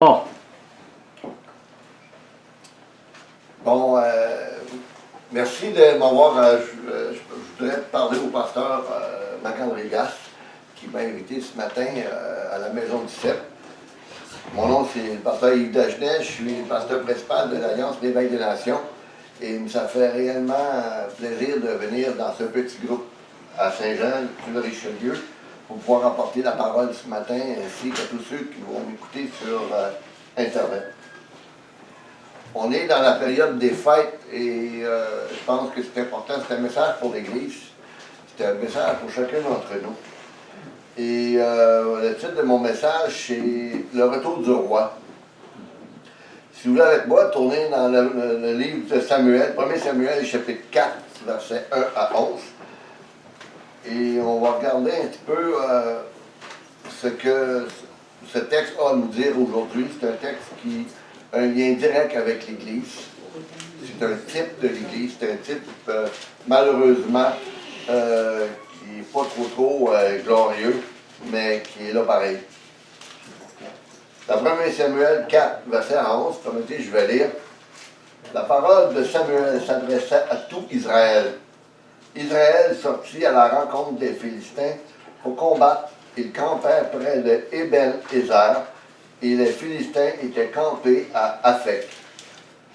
Bon, Bon, merci de m'avoir. Je voudrais parler au pasteur Marc-André Gasse, qui m'a invité ce matin à la maison du CEP. Mon nom, c'est le pasteur Yves Dagenet. Je suis le pasteur principal de l'Alliance l'Éveil des Nations. Et ça fait réellement plaisir de venir dans ce petit groupe à Saint-Jean, sur le Richelieu, pour pouvoir apporter la parole ce matin, ainsi qu'à tous ceux qui vont m'écouter sur Internet. On est dans la période des fêtes et je pense que c'est important, c'est un message pour l'Église, c'est un message pour chacun d'entre nous. Et le titre de mon message, c'est « Le retour du roi ». Si vous voulez avec moi, tournez dans le livre de Samuel, 1 Samuel, chapitre 4, versets 1 à 11. Et on va regarder un petit peu ce que ce texte a à nous dire aujourd'hui. C'est un texte qui a un lien direct avec l'Église. C'est un type de l'Église, c'est un type, malheureusement, qui n'est pas trop glorieux, mais qui est là pareil. Dans 1 Samuel 4, verset 11, permettez, je vais lire. La parole de Samuel s'adressait à tout Israël. Israël sortit à la rencontre des Philistins pour combattre. Ils campèrent près de Ébel-Ézer et les Philistins étaient campés à Aphek.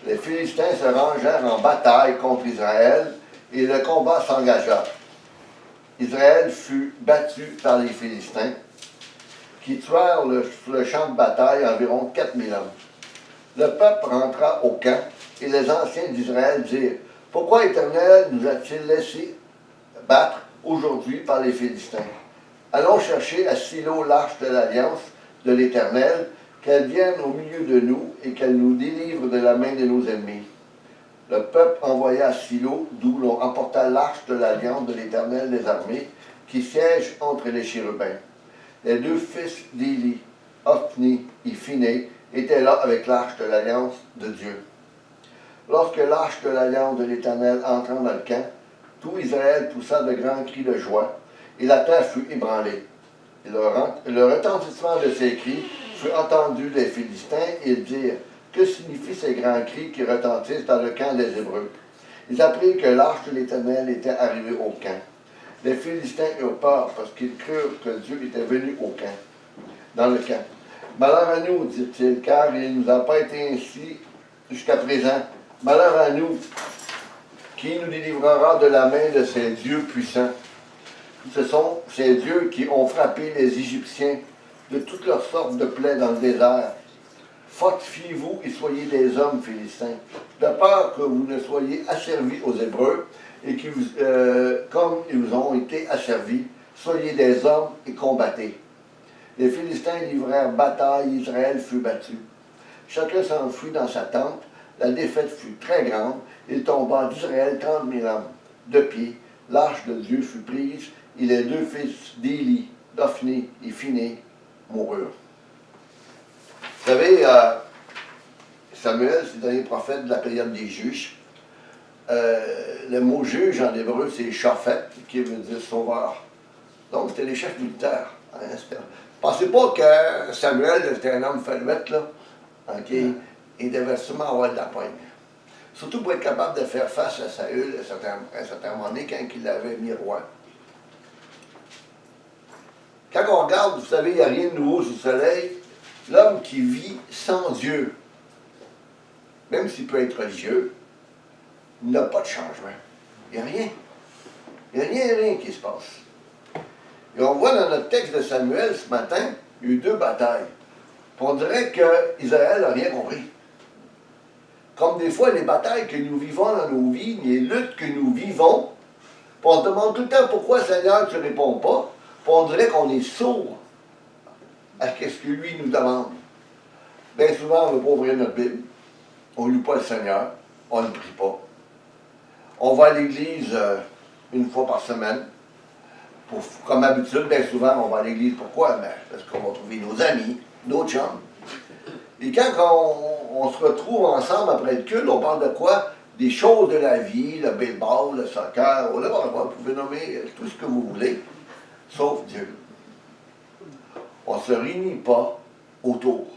Les Philistins se rangèrent en bataille contre Israël et le combat s'engagea. Israël fut battu par les Philistins qui tuèrent sur le champ de bataille environ 4000 hommes. Le peuple rentra au camp et les anciens d'Israël dirent: « Pourquoi l'Éternel nous a-t-il laissé battre aujourd'hui par les Philistins? Allons chercher à Silo l'arche de l'Alliance de l'Éternel, qu'elle vienne au milieu de nous et qu'elle nous délivre de la main de nos ennemis. » Le peuple envoya à Silo, d'où l'on emporta l'arche de l'Alliance de l'Éternel des armées, qui siège entre les chérubins. Les deux fils d'Élie, Ophni et Phiné, étaient là avec l'arche de l'Alliance de Dieu. Lorsque l'arche de l'Alliance de l'Éternel entra dans le camp, tout Israël poussa de grands cris de joie, et la terre fut ébranlée. Et le retentissement de ces cris fut entendu des Philistins, et ils dirent: « Que signifient ces grands cris qui retentissent dans le camp des Hébreux? » Ils apprirent que l'arche de l'Éternel était arrivée au camp. Les Philistins eurent peur parce qu'ils crurent que Dieu était venu au camp, dans le camp. « Malheur à nous, dit-il, car il ne nous a pas été ainsi jusqu'à présent. Malheur à nous, qui nous délivrera de la main de ces dieux puissants? Ce sont ces dieux qui ont frappé les Égyptiens de toutes leurs sortes de plaies dans le désert. Fortifiez-vous et soyez des hommes, Philistins, de peur que vous ne soyez asservis aux Hébreux, et que comme ils vous ont été asservis, soyez des hommes et combattez. » Les Philistins livrèrent bataille, Israël fut battu. Chacun s'enfuit dans sa tente, la défaite fut très grande, il tomba d'Israël 30 000 hommes. De pied, l'arche de Dieu fut prise, et les deux fils d'Élie, d'Ophni et Phiné, moururent. Vous savez, Samuel, c'est le dernier prophète de la période des juges. Le mot juge en hébreu, c'est shaphat, qui veut dire sauveur. Donc, c'était les chefs militaires. Hein, pensez pas que Samuel était un homme faluette, là. Okay? Il devait sûrement avoir de la poigne. Surtout pour être capable de faire face à Saül à un certain moment donné, quand il l'avait mis roi. Quand on regarde, vous savez, il n'y a rien de nouveau sous le soleil. L'homme qui vit sans Dieu, même s'il peut être religieux, n'a pas de changement. Il n'y a rien. Il n'y a rien qui se passe. Et on voit dans notre texte de Samuel ce matin, il y a eu 2 batailles. Puis on dirait qu'Israël n'a rien compris. Comme des fois, les batailles que nous vivons dans nos vies, les luttes que nous vivons, puis on se demande tout le temps pourquoi, Seigneur, tu ne réponds pas. Puis on dirait qu'on est sourd à ce que lui nous demande. Bien souvent, on ne veut pas ouvrir notre Bible. On ne lit pas le Seigneur. On ne prie pas. On va à l'église une fois par semaine. Comme habitude, bien souvent, on va à l'église. Pourquoi? Ben, parce qu'on va trouver nos amis, nos chums. Et quand on se retrouve ensemble après le culte, on parle de quoi? Des choses de la vie, le baseball, le soccer, vous pouvez nommer tout ce que vous voulez, sauf Dieu. On ne se réunit pas autour.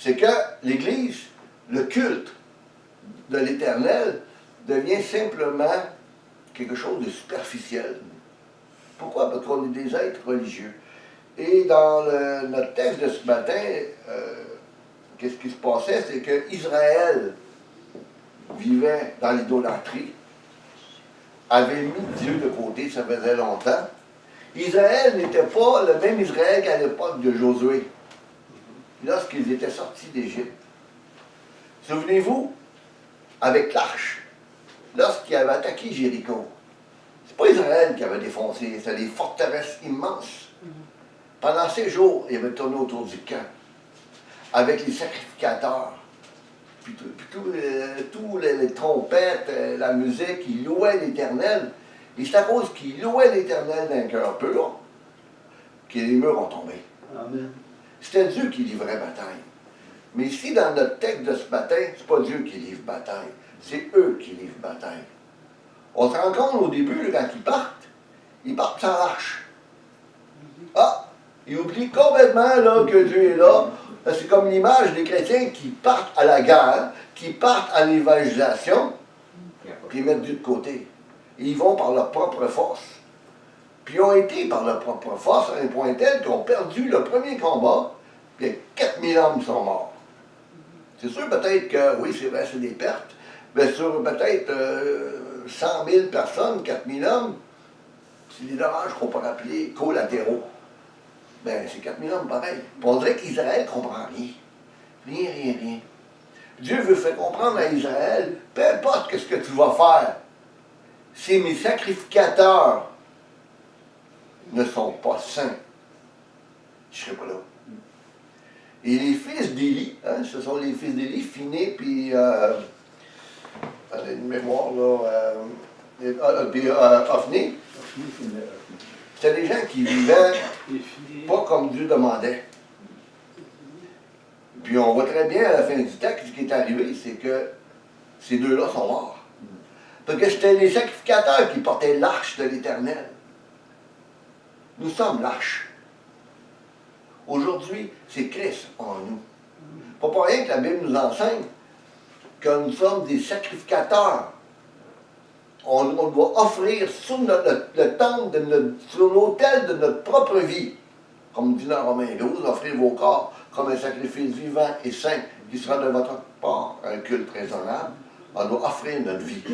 c'est que l'Église, le culte de l'Éternel, devient simplement quelque chose de superficiel. Pourquoi? Parce qu'on est des êtres religieux. Et dans notre texte de ce matin, qu'est-ce qui se passait? C'est qu'Israël vivait dans l'idolâtrie, avait mis Dieu de côté, ça faisait longtemps. Israël n'était pas le même Israël qu'à l'époque de Josué, lorsqu'ils étaient sortis d'Égypte. Souvenez-vous, avec l'arche, lorsqu'ils avaient attaqué Jéricho, c'est pas Israël qui avait défoncé, c'était des forteresses immenses. Pendant 6 jours, ils avaient tourné autour du camp, avec les sacrificateurs, puis tous les trompettes, la musique, ils louaient l'Éternel. Et c'est à cause qu'ils louaient l'Éternel d'un cœur pur que les murs ont tombé. Amen. C'était Dieu qui livrait bataille. Mais ici, dans notre texte de ce matin, c'est pas Dieu qui livre bataille, c'est eux qui livrent bataille. On se rend compte au début, quand ils partent sans l'arche. Ah, ils oublient complètement là, que Dieu est là. C'est comme l'image des chrétiens qui partent à la guerre, qui partent à l'évangélisation, puis ils mettent Dieu de côté. Et ils vont par leur propre force. Puis ils ont été par leur propre force à un point tel qu'ils ont perdu le premier combat, puis 4000 hommes sont morts. C'est sûr peut-être que, oui, c'est vrai, c'est des pertes, mais sur peut-être 100 000 personnes, 4000 hommes, c'est des dommages qu'on peut appeler collatéraux. Ben, c'est 4000 hommes pareil. Puis on dirait qu'Israël ne comprend rien. Rien. Dieu veut faire comprendre à Israël, peu importe ce que tu vas faire, si mes sacrificateurs ne sont pas saints, je ne serai pas là. Et les fils d'Élie, hein, ce sont les fils d'Élie, Phiné, puis, une mémoire, là, puis Ophni, c'était des gens qui vivaient pas comme Dieu demandait. Puis on voit très bien à la fin du texte, ce qui est arrivé, c'est que ces deux-là sont morts. Parce que c'était les sacrificateurs qui portaient l'arche de l'Éternel. Nous sommes l'arche. Aujourd'hui, c'est Christ en nous. Pas pour rien que la Bible nous enseigne que nous sommes des sacrificateurs. On doit offrir sur le temple, sur l'autel de notre propre vie. Comme dit dans Romains 12, offrez vos corps comme un sacrifice vivant et saint qui sera de votre part un culte raisonnable. On doit offrir notre vie.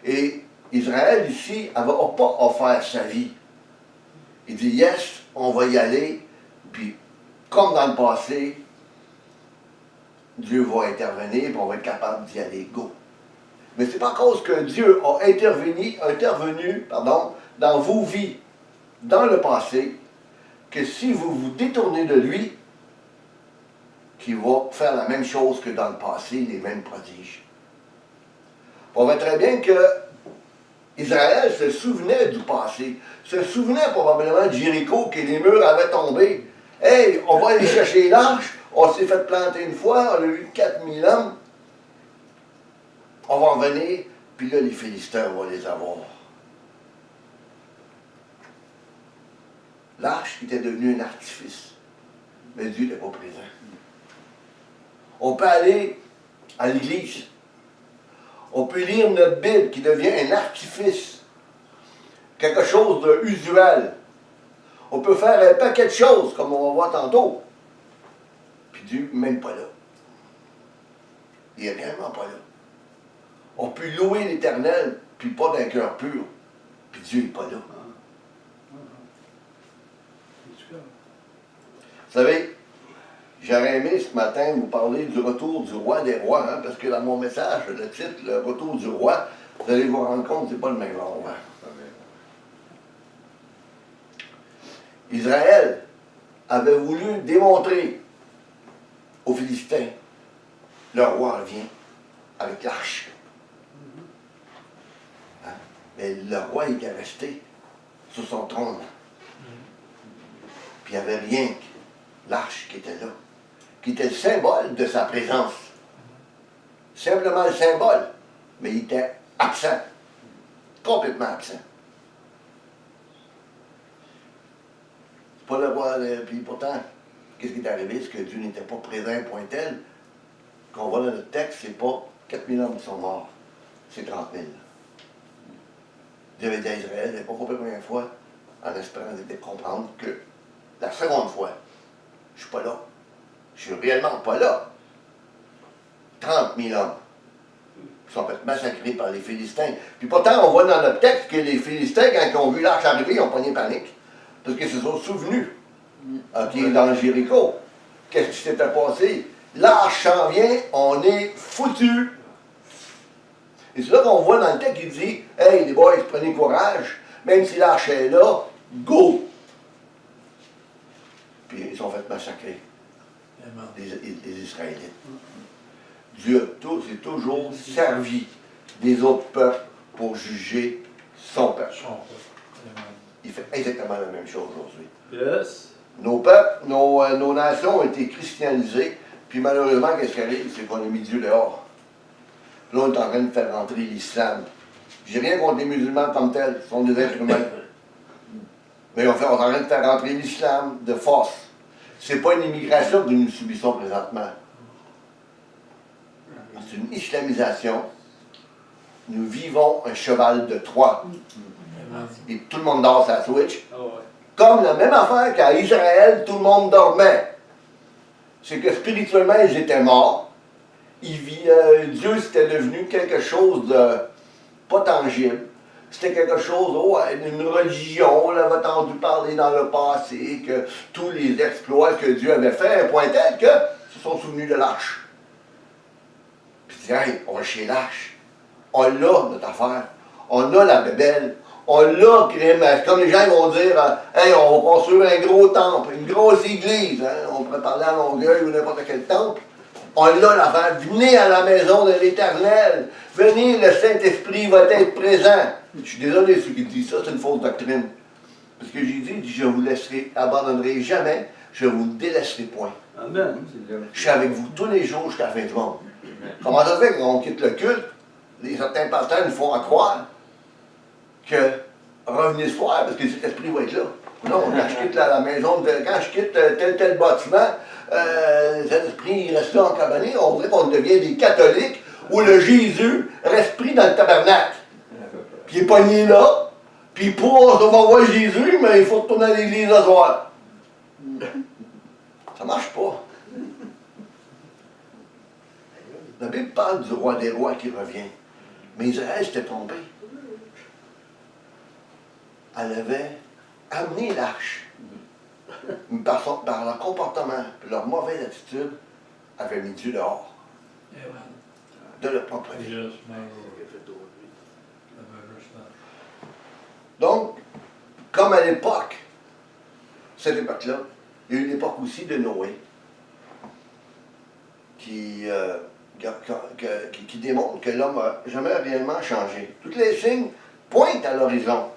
Et Israël, ici, n'a pas offert sa vie. Il dit, yes, on va y aller, puis comme dans le passé, Dieu va intervenir, puis on va être capable d'y aller, go. Mais c'est pas à cause que Dieu a intervenu dans vos vies, dans le passé, que si vous vous détournez de lui, qu'il va faire la même chose que dans le passé, les mêmes prodiges. On voit très bien que Israël se souvenait du passé, se souvenait probablement de Jéricho, que les murs avaient tombé. Hey, on va aller chercher l'arche, on s'est fait planter une fois, on a eu 4000 hommes, on va en venir, puis là, les Philistins vont les avoir. L'arche était devenue un artifice, mais Dieu n'était pas présent. On peut aller à l'église, on peut lire notre Bible qui devient un artifice, quelque chose d'usuel. On peut faire un paquet de choses, comme on va voir tantôt. Puis Dieu n'est même pas là. Il n'est réellement pas là. On peut louer l'Éternel, puis pas d'un cœur pur. Puis Dieu n'est pas là. Vous savez, j'aurais aimé ce matin vous parler du retour du roi des rois, hein, parce que dans mon message, le titre, le retour du roi, vous allez vous rendre compte que ce n'est pas le même roi. Israël avait voulu démontrer aux Philistins, le roi revient avec l'arche. Hein? Mais le roi était resté sur son trône. Puis il n'y avait rien que l'arche qui était là, qui était le symbole de sa présence. Simplement le symbole, mais il était absent, complètement absent. C'est pas le roi, puis pourtant, Qu'est-ce qui est arrivé? C'est que Dieu n'était pas présent à un point tel qu'on voit dans notre texte, c'est pas 4000 hommes qui sont morts, c'est 30 000. Dieu avait dit à Israël, il n'avait pas compris la première fois, en espérant de comprendre que la seconde fois, je ne suis pas là. Je suis réellement pas là. 30 000 hommes qui sont fait massacrer par les Philistins. Puis pourtant, on voit dans notre texte que les Philistins, quand ils ont vu l'arche arriver, ils ont pogné panique. Parce qu'ils se sont souvenus qui est dans Jéricho. Qu'est-ce qui s'était passé? L'arche s'en vient, on est foutus. Et c'est là qu'on voit dans le texte qu'il dit, hey les boys, prenez courage, même si l'arche est là, go! Puis ils sont fait massacrer, les Israélites. Dieu s'est toujours servi des autres peuples pour juger son peuple. Il fait exactement la même chose aujourd'hui. Yes. Nos peuples, nos nations ont été christianisées, puis malheureusement, qu'est-ce qui arrive? C'est qu'on a mis Dieu dehors. Là, on est en train de faire rentrer l'islam. J'ai rien contre les musulmans comme tels, ce sont des êtres humains. Mais on est en train de faire rentrer l'islam de force. C'est pas une immigration que nous subissons présentement. C'est une islamisation. Nous vivons un cheval de Troie. Et tout le monde dort sa switch. Comme la même affaire qu'à Israël, tout le monde dormait. C'est que spirituellement, ils étaient morts. Dieu, c'était devenu quelque chose de pas tangible. C'était quelque chose, une religion, on l'avait entendu parler dans le passé, que tous les exploits que Dieu avait faits, un point tel que se sont souvenus de l'arche. Puis ils disaient, hey, on va chez l'arche. On a notre affaire. On a la bébelle. On l'a créé, comme les gens vont dire, hey, on va construire un gros temple, une grosse église. Hein? On pourrait parler à Longueuil ou n'importe quel temple. On l'a l'affaire. Venez à la maison de l'Éternel. Venez, le Saint-Esprit va être présent. Je suis désolé ceux qui disent ça, c'est une fausse doctrine. Parce que Jésus dit, je vous laisserai, abandonnerai jamais, je vous délaisserai point. Amen. Je suis avec vous tous les jours jusqu'à la fin du monde. Comment ça se fait qu'on quitte le culte? Certains pasteurs nous font croire que revenez ce soir parce que cet esprit va être là. Non, quand je quitte la maison, quand je quitte tel bâtiment, cet esprit reste là en cabané, on dirait qu'on devient des catholiques où le Jésus reste pris dans le tabernacle. Puis il est pogné là, puis on va voir Jésus, mais il faut retourner à l'église le soir. Ça marche pas. La Bible parle du roi des rois qui revient. Mais Israël s'était trompé. Elle avait amené l'arche. Par leur comportement, leur mauvaise attitude, avait mis Dieu dehors. De leur propre vie. Donc, comme à l'époque, cette époque-là, il y a eu l'époque aussi de Noé, qui démontre que l'homme n'a jamais réellement changé. Tous les signes pointent à l'horizon,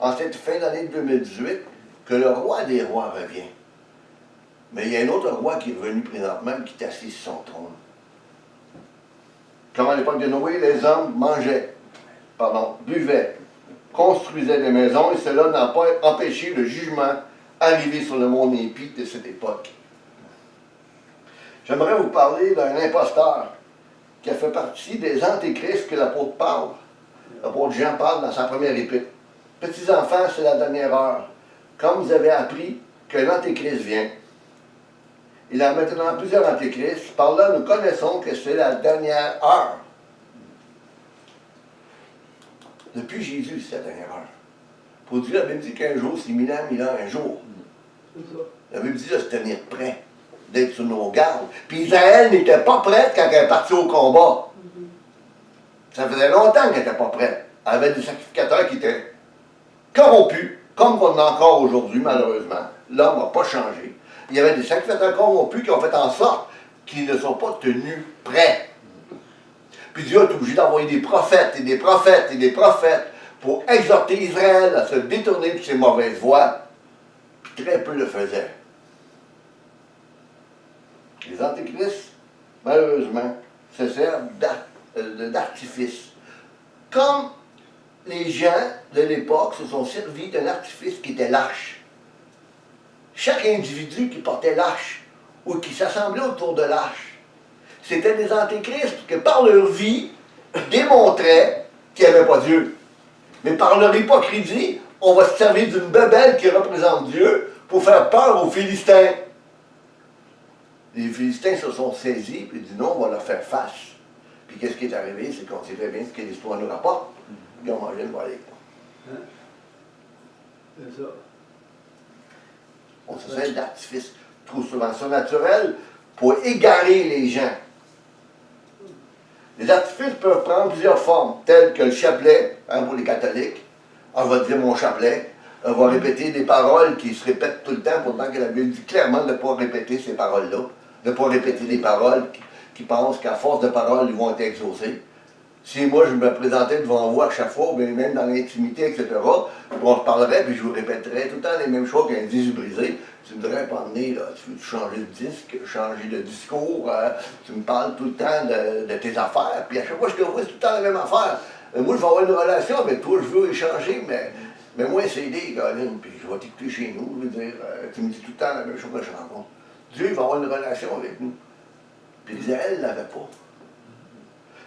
en cette fin d'année 2018, que le roi des rois revient. Mais il y a un autre roi qui est revenu présentement, qui est assis sur son trône. Comme à l'époque de Noé, les hommes buvaient, construisaient des maisons, et cela n'a pas empêché le jugement arrivé sur le monde impie de cette époque. J'aimerais vous parler d'un imposteur qui a fait partie des antéchrists que l'apôtre parle. L'apôtre Jean parle dans sa première épître. Petits enfants, c'est la dernière heure. Comme vous avez appris que l'antéchrist vient. Il y a maintenant plusieurs antéchrists. Par là, nous connaissons que c'est la dernière heure. Depuis Jésus, c'est la dernière heure. Pour dire, la Bible dit qu'un jour, c'est 1000 ans, un jour. La Bible dit de se tenir prêt, d'être sur nos gardes. Puis Israël n'était pas prête quand elle est partie au combat. Ça faisait longtemps qu'elle n'était pas prête. Elle avait des sacrificateurs qui étaient corrompus, comme on a encore aujourd'hui, malheureusement. L'homme n'a pas changé. Il y avait des sacrificateurs corrompus qui ont fait en sorte qu'ils ne sont pas tenus prêts. Puis Dieu est obligé d'envoyer des prophètes et des prophètes et des prophètes pour exhorter Israël à se détourner de ses mauvaises voies. Puis très peu le faisaient. Les antéchrists, malheureusement, se servent d'artifice. Comme les gens de l'époque se sont servis d'un artifice qui était l'arche. chaque individu qui portait l'arche ou qui s'assemblait autour de l'arche, c'était des antéchrists que par leur vie démontraient qu'il n'y avait pas Dieu. Mais par leur hypocrisie, on va se servir d'une bebelle qui représente Dieu pour faire peur aux Philistins. Les Philistins se sont saisis et dit non, on va leur faire face. Puis qu'est-ce qui est arrivé? C'est qu'on sait très bien ce que l'histoire nous rapporte. Ils ont mangé le volet. Hein? C'est ça. On se sert d'artifices trop souvent surnaturels pour égarer les gens. Les artifices peuvent prendre plusieurs formes, telles que le chapelet, hein, pour les catholiques. On va dire mon chapelet. On va répéter des paroles qui se répètent tout le temps, pourtant que la Bible dit clairement de ne pas répéter ces paroles-là. De ne pas répéter des paroles qui pensent qu'à force de paroles, ils vont être exaucés. Si moi, je me présentais devant vous à chaque fois, ou bien même dans l'intimité, etc., on se parlerait, puis je vous répéterais tout le temps les mêmes choses qu'un disque brisé. Tu me dirais, pas donné, là, tu veux changer de disque, changer de discours, tu me parles tout le temps de tes affaires, puis à chaque fois que je te vois, c'est tout le temps la même affaire. Mais moi, je vais avoir une relation avec toi, je veux échanger, mais moi, c'est des gars, puis je vais t'écouter chez nous, je veux dire, tu me dis tout le temps la même chose que je rencontre. Dieu, il va avoir une relation avec nous. Puis Israël ne l'avait pas.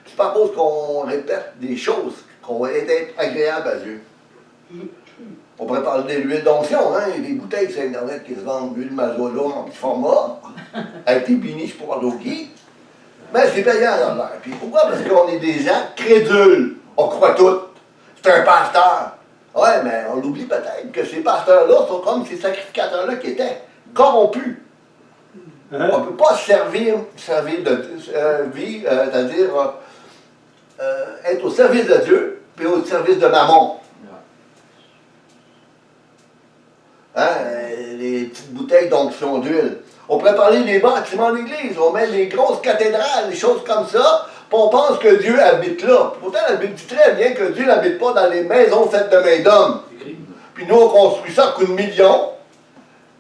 C'est pas à cause qu'on répète des choses qu'on va être agréable à Dieu. On pourrait parler de l'huile d'onction, hein? Il y a des bouteilles sur Internet qui se vendent d'huile Mazola en petit format, avec des biniches pour Adoki. Mais c'est payant dans l'air. Puis pourquoi? Parce qu'on est des gens crédules. On croit tout. C'est un pasteur. Ouais, mais on oublie peut-être que ces pasteurs-là sont comme ces sacrificateurs-là qui étaient corrompus. Hein? On ne peut pas servir de vie, c'est-à-dire être au service de Dieu, puis au service de Mammon. Hein, les petites bouteilles d'onction d'huile. On pourrait parler des bâtiments d'église, on met des grosses cathédrales, des choses comme ça, puis on pense que Dieu habite là. Pourtant, la Bible dit très bien que Dieu n'habite pas dans les maisons faites de main d'homme. Puis nous, on construit ça à coups de millions,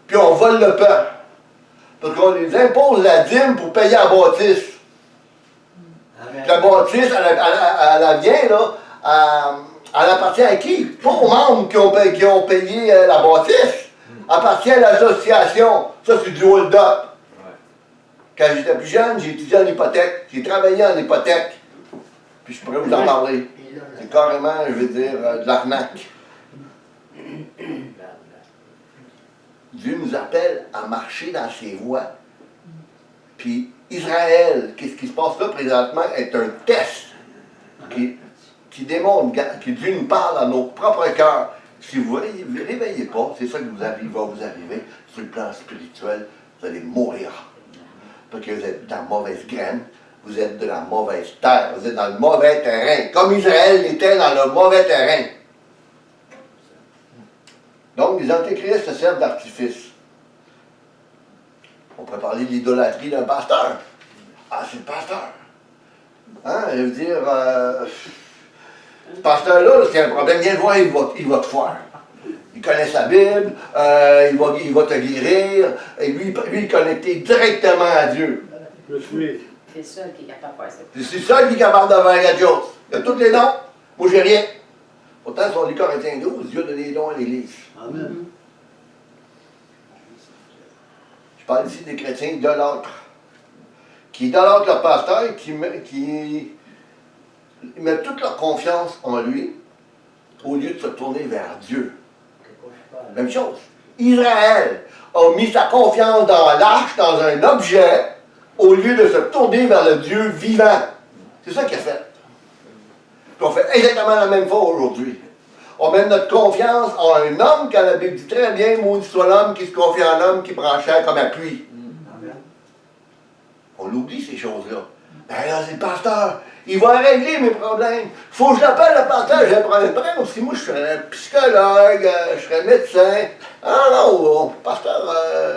puis on vole le peuple. Parce qu'on les impose la dîme pour payer la bâtisse. La bâtisse, elle vient, là, elle appartient à qui? Pas aux membres qui ont payé la bâtisse. Elle appartient à l'association. Ça, c'est du hold-up. Quand j'étais plus jeune, j'ai étudié en hypothèque. J'ai travaillé en hypothèque. Puis je pourrais vous en parler. C'est carrément, je veux dire, de l'arnaque. Dieu nous appelle à marcher dans ses voies. Puis Israël, qu'est-ce qui se passe là présentement, est un test qui démontre, que Dieu nous parle dans nos propres cœurs. Si vous ne réveillez pas, c'est ça qui va vous arriver sur le plan spirituel, vous allez mourir. Parce que vous êtes dans la mauvaise graine, vous êtes de la mauvaise terre, vous êtes dans le mauvais terrain, comme Israël était dans le mauvais terrain. Donc, les antéchrists se servent d'artifice. On pourrait parler de l'idolâtrie d'un pasteur. Ah, c'est le pasteur. Hein, je veux dire, ce pasteur-là, s'il y a un problème, viens le voir, il va te faire. Il connaît sa Bible, il va te guérir, et lui, il est connecté directement à Dieu. Je suis. C'est le seul qui est capable de faire ça. C'est ça qui est capable de faire quelque chose. Il a tous les dons. Moi, j'ai rien. Pourtant, sur les Corinthiens 12, Dieu donne les dons à l'Église. Amen. Je parle ici des chrétiens idolâtres. Qui idolâtrent leur pasteur et qui mettent toute leur confiance en lui au lieu de se tourner vers Dieu. Même chose. Israël a mis sa confiance dans l'arche, dans un objet, au lieu de se tourner vers le Dieu vivant. C'est ça qu'il a fait. Puis on fait exactement la même chose aujourd'hui. On met notre confiance en un homme, quand la Bible dit très bien, maudit soit l'homme qui se confie en l'homme, qui prend chair comme appui. On oublie ces choses-là. Ben là, c'est le pasteur. Il va régler mes problèmes. Faut que je l'appelle le pasteur, j'ai un problème. Si moi, je serais psychologue, je serais médecin. Ah non, le pasteur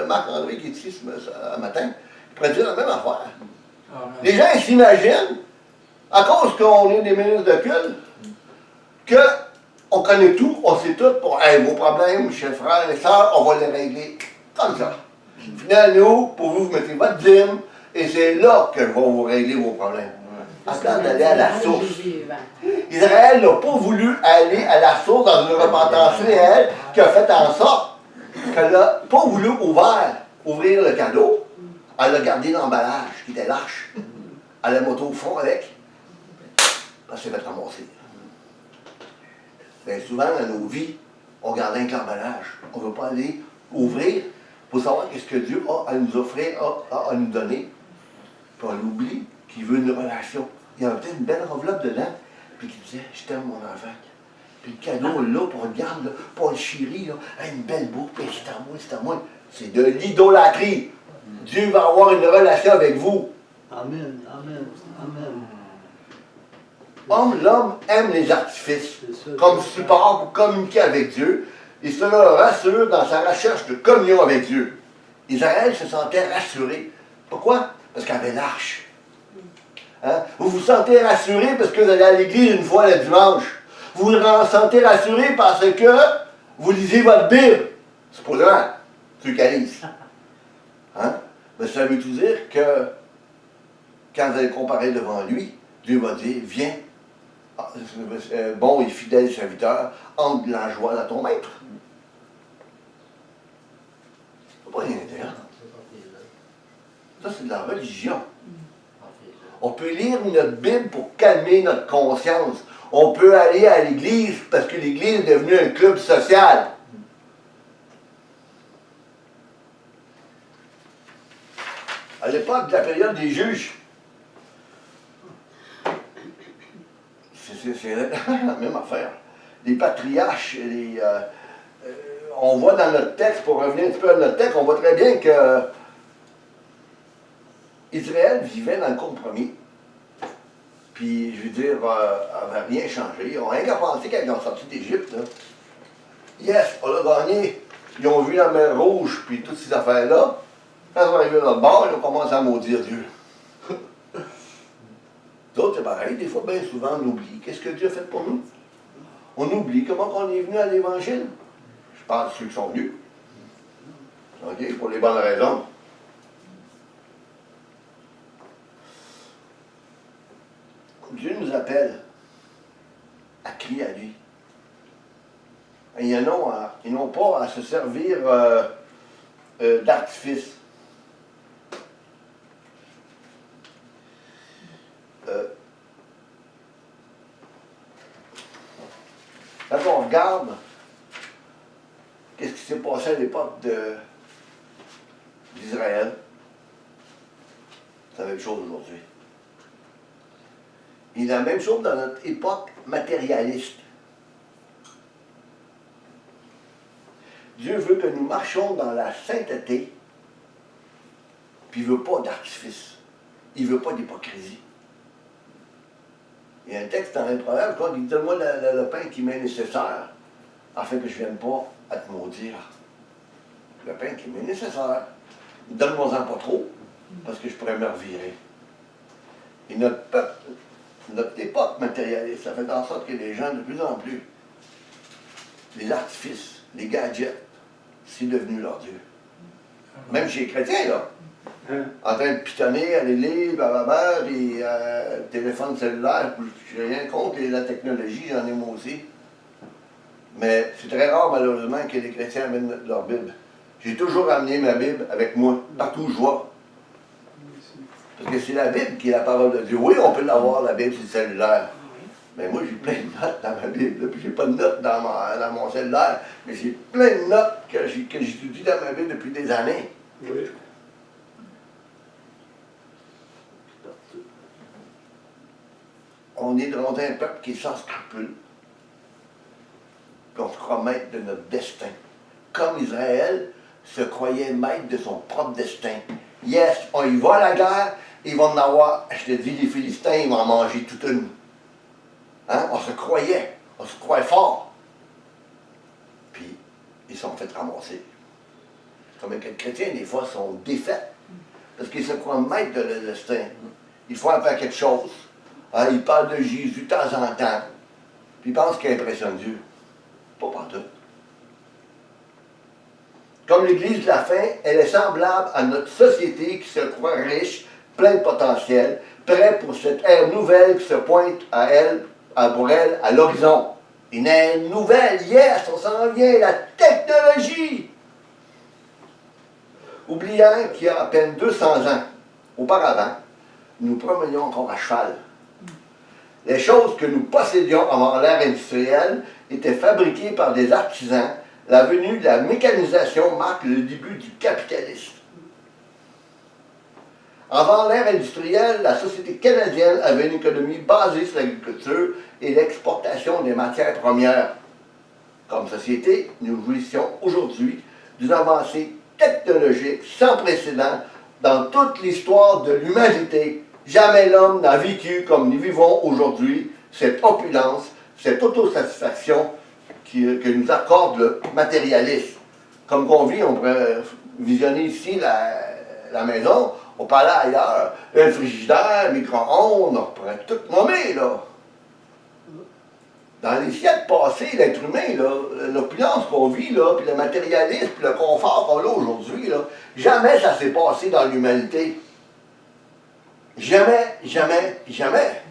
Marc-André qui est ici ce matin, il pourrait dire la même affaire. Les gens ils s'imaginent, à cause qu'on est des ministres de culte, qu'on connaît tout, on sait tout pour hey, vos problèmes, chers frères et sœurs, on va les régler comme ça. Finalement, pour vous, vous mettez votre dîme, et c'est là que je vais vous régler vos problèmes. Afin d'aller à la source. Israël n'a pas voulu aller à la source dans une repentance réelle qui a fait en sorte qu'elle n'a pas voulu ouvrir le cadeau, elle a gardé l'emballage, qui était l'arche. Elle a monté au fond avec, elle s'est fait ramasser. Bien souvent, dans nos vies, on garde un l'emballage. On ne veut pas aller ouvrir pour savoir qu'est-ce que Dieu a à nous offrir, a à nous donner. Puis on oublie qu'il veut une relation. Il y avait peut-être une belle enveloppe dedans, puis qui disait, je t'aime mon enfant. Puis le cadeau là, puis on regarde, là, puis on le chérit, là, hey, une belle boucle, puis c'est à moi, c'est à moi. C'est de l'idolâtrie. Dieu va avoir une relation avec vous. Amen, amen, amen. L'homme aime les artifices C'est ça. comme support pour communiquer avec Dieu, et cela le rassure dans sa recherche de communion avec Dieu. Israël se sentait rassuré. Pourquoi? Parce qu'il y avait l'arche. Hein? Vous vous sentez rassuré parce que vous allez à l'église une fois le dimanche. Vous vous sentez rassuré parce que vous lisez votre Bible. C'est pour le ceux qui lisent. Hein? Mais ça veut tout dire que quand vous allez comparer devant lui, Dieu va dire, viens, bon et fidèle serviteur, entre la joie dans ton maître. C'est pas rien d'intéressant. Ça, c'est de la religion. On peut lire notre Bible pour calmer notre conscience. On peut aller à l'église parce que l'église est devenue un club social. À l'époque de la période des juges, c'est la même affaire. Les patriarches, on voit dans notre texte, pour revenir un petit peu à notre texte, on voit très bien que Israël vivait dans le compromis. Puis, je veux dire, n'avait rien changé. Ils n'ont rien qu'à penser quand ils ont sorti d'Égypte. Yes, on l'a gagné. Ils ont vu la mer Rouge, puis toutes ces affaires-là. Quand ils sont arrivés dans le bord, ils ont commencé à maudire Dieu. D'autres, c'est pareil. Des fois, bien souvent, on oublie. Qu'est-ce que Dieu a fait pour nous? On oublie comment on est venu à l'Évangile. Je parle de ceux qui sont venus. OK? Pour les bonnes raisons. Dieu nous appelle à crier à lui. Et ils n'ont pas à se servir d'artifice. Quand on regarde qu'est-ce qui s'est passé à l'époque d'Israël, c'est la même chose aujourd'hui. Et la même chose dans notre époque matérialiste. Dieu veut que nous marchions dans la sainteté, puis il ne veut pas d'artifice. Il ne veut pas d'hypocrisie. Il y a un texte dans les Proverbes qui dit, donne-moi le pain qui m'est nécessaire, afin que je ne vienne pas à te maudire. Le pain qui m'est nécessaire. Donne-moi-en pas trop, parce que je pourrais me revirer. Et notre peuple, notre époque matérialiste, ça fait en sorte que les gens, de plus en plus, les artifices, les gadgets, c'est devenu leur Dieu. Même chez les chrétiens, là. En train de pitonner, aller lire, blablabla, les téléphones cellulaires, je n'ai rien contre la technologie, j'en ai moi aussi. Mais c'est très rare, malheureusement, que les chrétiens amènent leur Bible. J'ai toujours amené ma Bible avec moi, partout où je vais. Parce que c'est la Bible qui est la parole de Dieu. Oui, on peut l'avoir, la Bible, sur le cellulaire. Mais moi, j'ai plein de notes dans ma Bible. Puis j'ai pas de notes dans mon cellulaire, mais j'ai plein de notes que j'étudie dans ma Bible depuis des années. Oui. On est dans un peuple qui est sans scrupules. Puis on se croit maître de notre destin. Comme Israël se croyait maître de son propre destin. Yes, on y va à la guerre, ils vont en avoir, je te dis, les Philistins, ils vont en manger toute une. Hein? On se croyait fort. Puis, ils sont fait ramasser. Comme les chrétiens, des fois, sont défaits. Parce qu'ils se croient maîtres de leur destin. Ils font faire quelque chose. Hein? Ils parlent de Jésus de temps en temps. Puis ils pensent qu'il impressionne Dieu. Pas partout. Comme l'Église de la fin, elle est semblable à notre société qui se croit riche, plein de potentiel, prêt pour cette ère nouvelle qui se pointe à elle, pour elle, à l'horizon. Une ère nouvelle, yes, on s'en vient, la technologie. oubliant qu'il y a à peine 200 ans auparavant, nous nous promenions encore à cheval. Les choses que nous possédions avant l'ère industrielle étaient fabriquées par des artisans. La venue de la mécanisation marque le début du capitalisme. Avant l'ère industrielle, la société canadienne avait une économie basée sur l'agriculture et l'exportation des matières premières. Comme société, nous jouissions aujourd'hui d'une avancée technologique sans précédent dans toute l'histoire de l'humanité. Jamais l'homme n'a vécu comme nous vivons aujourd'hui cette opulence, cette autosatisfaction que nous accorde le matérialisme. Comme on vit, on pourrait visionner ici la maison, on peut aller ailleurs, un frigidaire, micro-ondes, on pourrait tout nommer, là. Dans les siècles passés, l'être humain, l'opulence qu'on vit, là, puis le matérialisme, puis le confort qu'on a aujourd'hui, là, jamais ça s'est passé dans l'humanité. Jamais, jamais, jamais.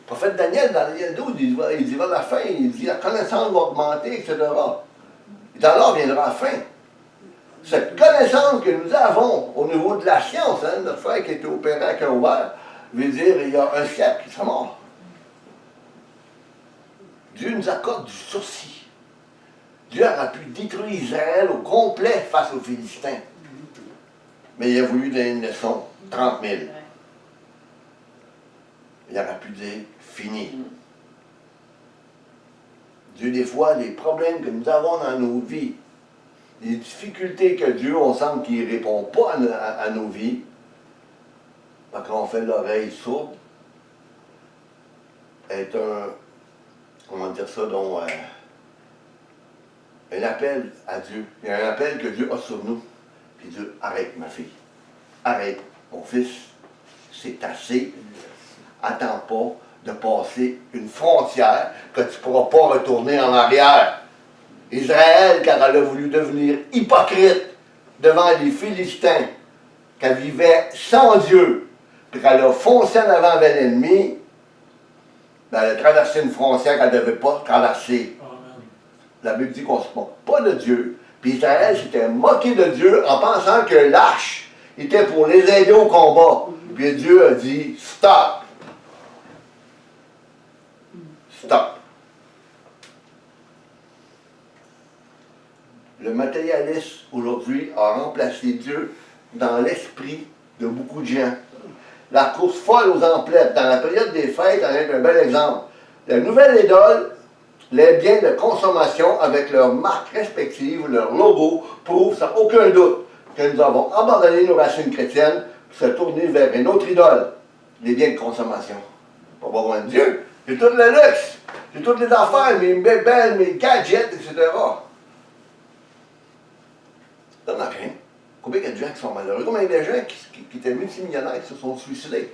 Le prophète Daniel, dans Daniel 12, il dit vers la fin, il dit la connaissance va augmenter, etc. Et dans l'heure viendra la fin. Cette connaissance que nous avons au niveau de la science, hein, notre frère qui était opéré à cœur ouvert, veut dire il y a un siècle, il sera mort. Dieu nous accorde du sursis. Dieu aura pu détruire Israël au complet face aux Philistins. Mais il a voulu donner une leçon, 30 000. Il aurait pu dire fini. Dieu, des fois, les problèmes que nous avons dans nos vies, les difficultés que Dieu, on sent qu'il ne répond pas à nos vies, parce qu'on fait l'oreille sourde, est un, comment dire ça, donc, un appel à Dieu. Il y a un appel que Dieu a sur nous. Puis Dieu, arrête ma fille, arrête mon fils, c'est assez. Attends pas de passer une frontière que tu ne pourras pas retourner en arrière. Israël, car elle a voulu devenir hypocrite devant les Philistins, qu'elle vivait sans Dieu, puis qu'elle a foncé en avant vers l'ennemi, ben elle a traversé une frontière qu'elle ne devait pas traverser. Amen. La Bible dit qu'on ne se moque pas de Dieu. Puis Israël s'était moqué de Dieu en pensant que l'arche était pour les aider au combat. Puis Dieu a dit, stop! Stop! Le matérialisme, aujourd'hui, a remplacé Dieu dans l'esprit de beaucoup de gens. La course folle aux emplettes, dans la période des fêtes, en est un bel exemple. La nouvelle idole, les biens de consommation avec leurs marques respectives, leurs logos, prouvent sans aucun doute que nous avons abandonné nos racines chrétiennes pour se tourner vers une autre idole, les biens de consommation. Pas besoin de Dieu, j'ai tout le luxe, j'ai toutes les affaires, mes bébelles, mes gadgets, etc. Ça n'a rien. Combien il y a de gens qui sont malheureux? Combien il y a de gens qui étaient multimillionnaires qui se sont suicidés?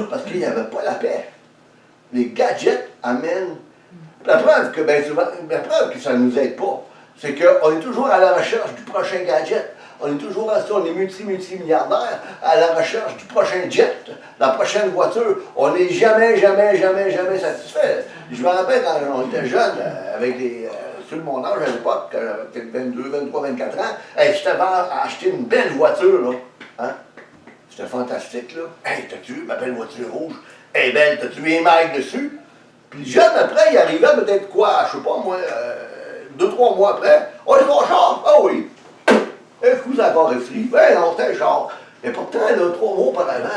Parce qu'il n'y avait pas la paix. Les gadgets amènent. La preuve que, bien souvent, la preuve que ça ne nous aide pas, c'est qu'on est toujours à la recherche du prochain gadget. On est toujours à ça, on est multimilliardaires à la recherche du prochain jet, la prochaine voiture. On n'est jamais satisfait. Je me rappelle quand on était jeune, avec les. Sur mon âge à l'époque, quand j'avais peut-être 22, 23, 24 ans, hey, j'étais à acheter une belle voiture, là. Hein? C'était fantastique, là. Hey, t'as-tu vu ma belle voiture rouge? Elle est belle, t'as-tu vu les mailles dessus? Puis jeune après, il arrivait peut-être quoi, je sais pas moi, 2-3 mois après. Oh, c'est ton char? Ah oui! Un coup, ça a encore réfléchi. Ben non, c'était un char. Mais pourtant, là, 3 mois auparavant,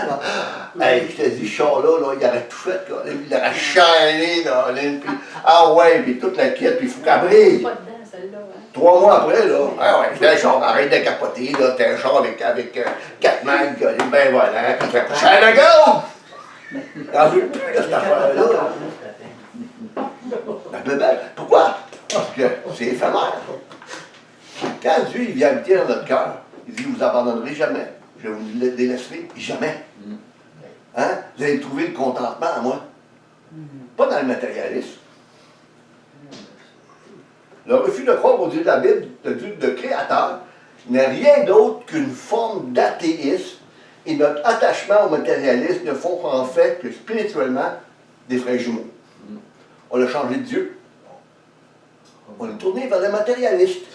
là, hey, je te dis, ce char-là, là, il aurait tout fait, là. Il aurait chaîné, là, puis, ah ouais, puis toute la quête, puis il faut qu'elle brille. Pas dedans, celle-là, hein. 3 mois après, là, ah ouais, c'était un char, arrête de capoter, là, c'était un char avec 4 mags, ben voilà, puis ça fait cher de gaz! T'en veux plus, là, cette affaire-là. La bébelle. Pourquoi? Parce que c'est éphémère. Quand Dieu il vient habiter dans notre cœur, il dit, vous ne vous abandonnerez jamais. Je vous délaisserai jamais. Hein? Vous allez trouver le contentement à moi. Pas dans le matérialisme. Le refus de croire au Dieu de la Bible, le Dieu de créateur, n'est rien d'autre qu'une forme d'athéisme, et notre attachement au matérialisme ne font en fait que spirituellement des frères jumeaux. On a changé de Dieu. On est tourné vers le matérialiste.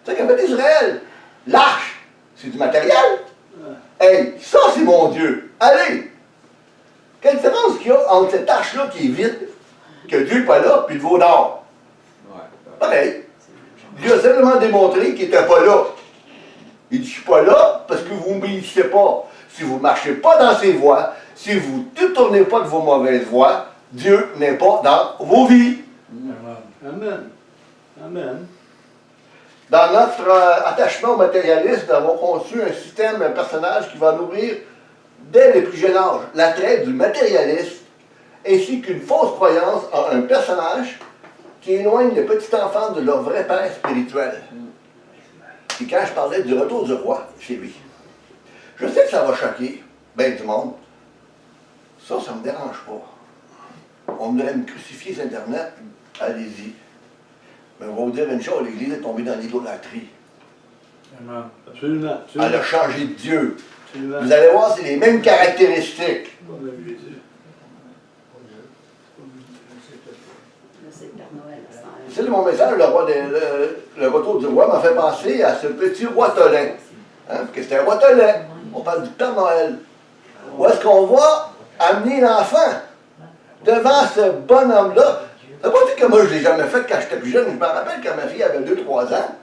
C'est ça qu'a fait Israël. L'arche, C'est du matériel. Hey, ça c'est mon Dieu. Allez! Quelle différence qu'il y a entre cette arche-là qui est vide, que Dieu n'est pas là, puis le veau d'or? Pareil. Dieu a simplement démontré qu'il n'était pas là. Il dit, je ne suis pas là parce que vous ne m'obéissez pas. Si vous ne marchez pas dans ses voies, si vous ne détournez pas de vos mauvaises voies, Dieu n'est pas dans vos vies. Amen. Amen. Dans notre attachement au matérialisme, nous avons conçu un système, un personnage qui va nourrir, dès le plus jeune âge, l'attrait du matérialisme, ainsi qu'une fausse croyance en un personnage qui éloigne les petits enfants de leur vrai père spirituel. Et quand je parlais du retour du roi chez lui, je sais que ça va choquer bien du monde. Ça ne me dérange pas. On voudrait me crucifier sur Internet, allez-y. Mais on va vous dire une chose, l'Église est tombée dans l'idolâtrie. Absolument. Elle a changé de Dieu. Absolument. Vous allez voir, c'est les mêmes caractéristiques. Là, c'est le Père Noël. C'est mon message, le retour du roi m'a fait penser à ce petit roi Tolin. Hein, parce que c'était un roi Tolin. On parle du Père Noël. Où est-ce qu'on va amener l'enfant devant ce bonhomme-là? Ça veut pas dire que moi je ne l'ai jamais fait quand j'étais plus jeune. Je me rappelle quand ma fille avait 2-3 ans.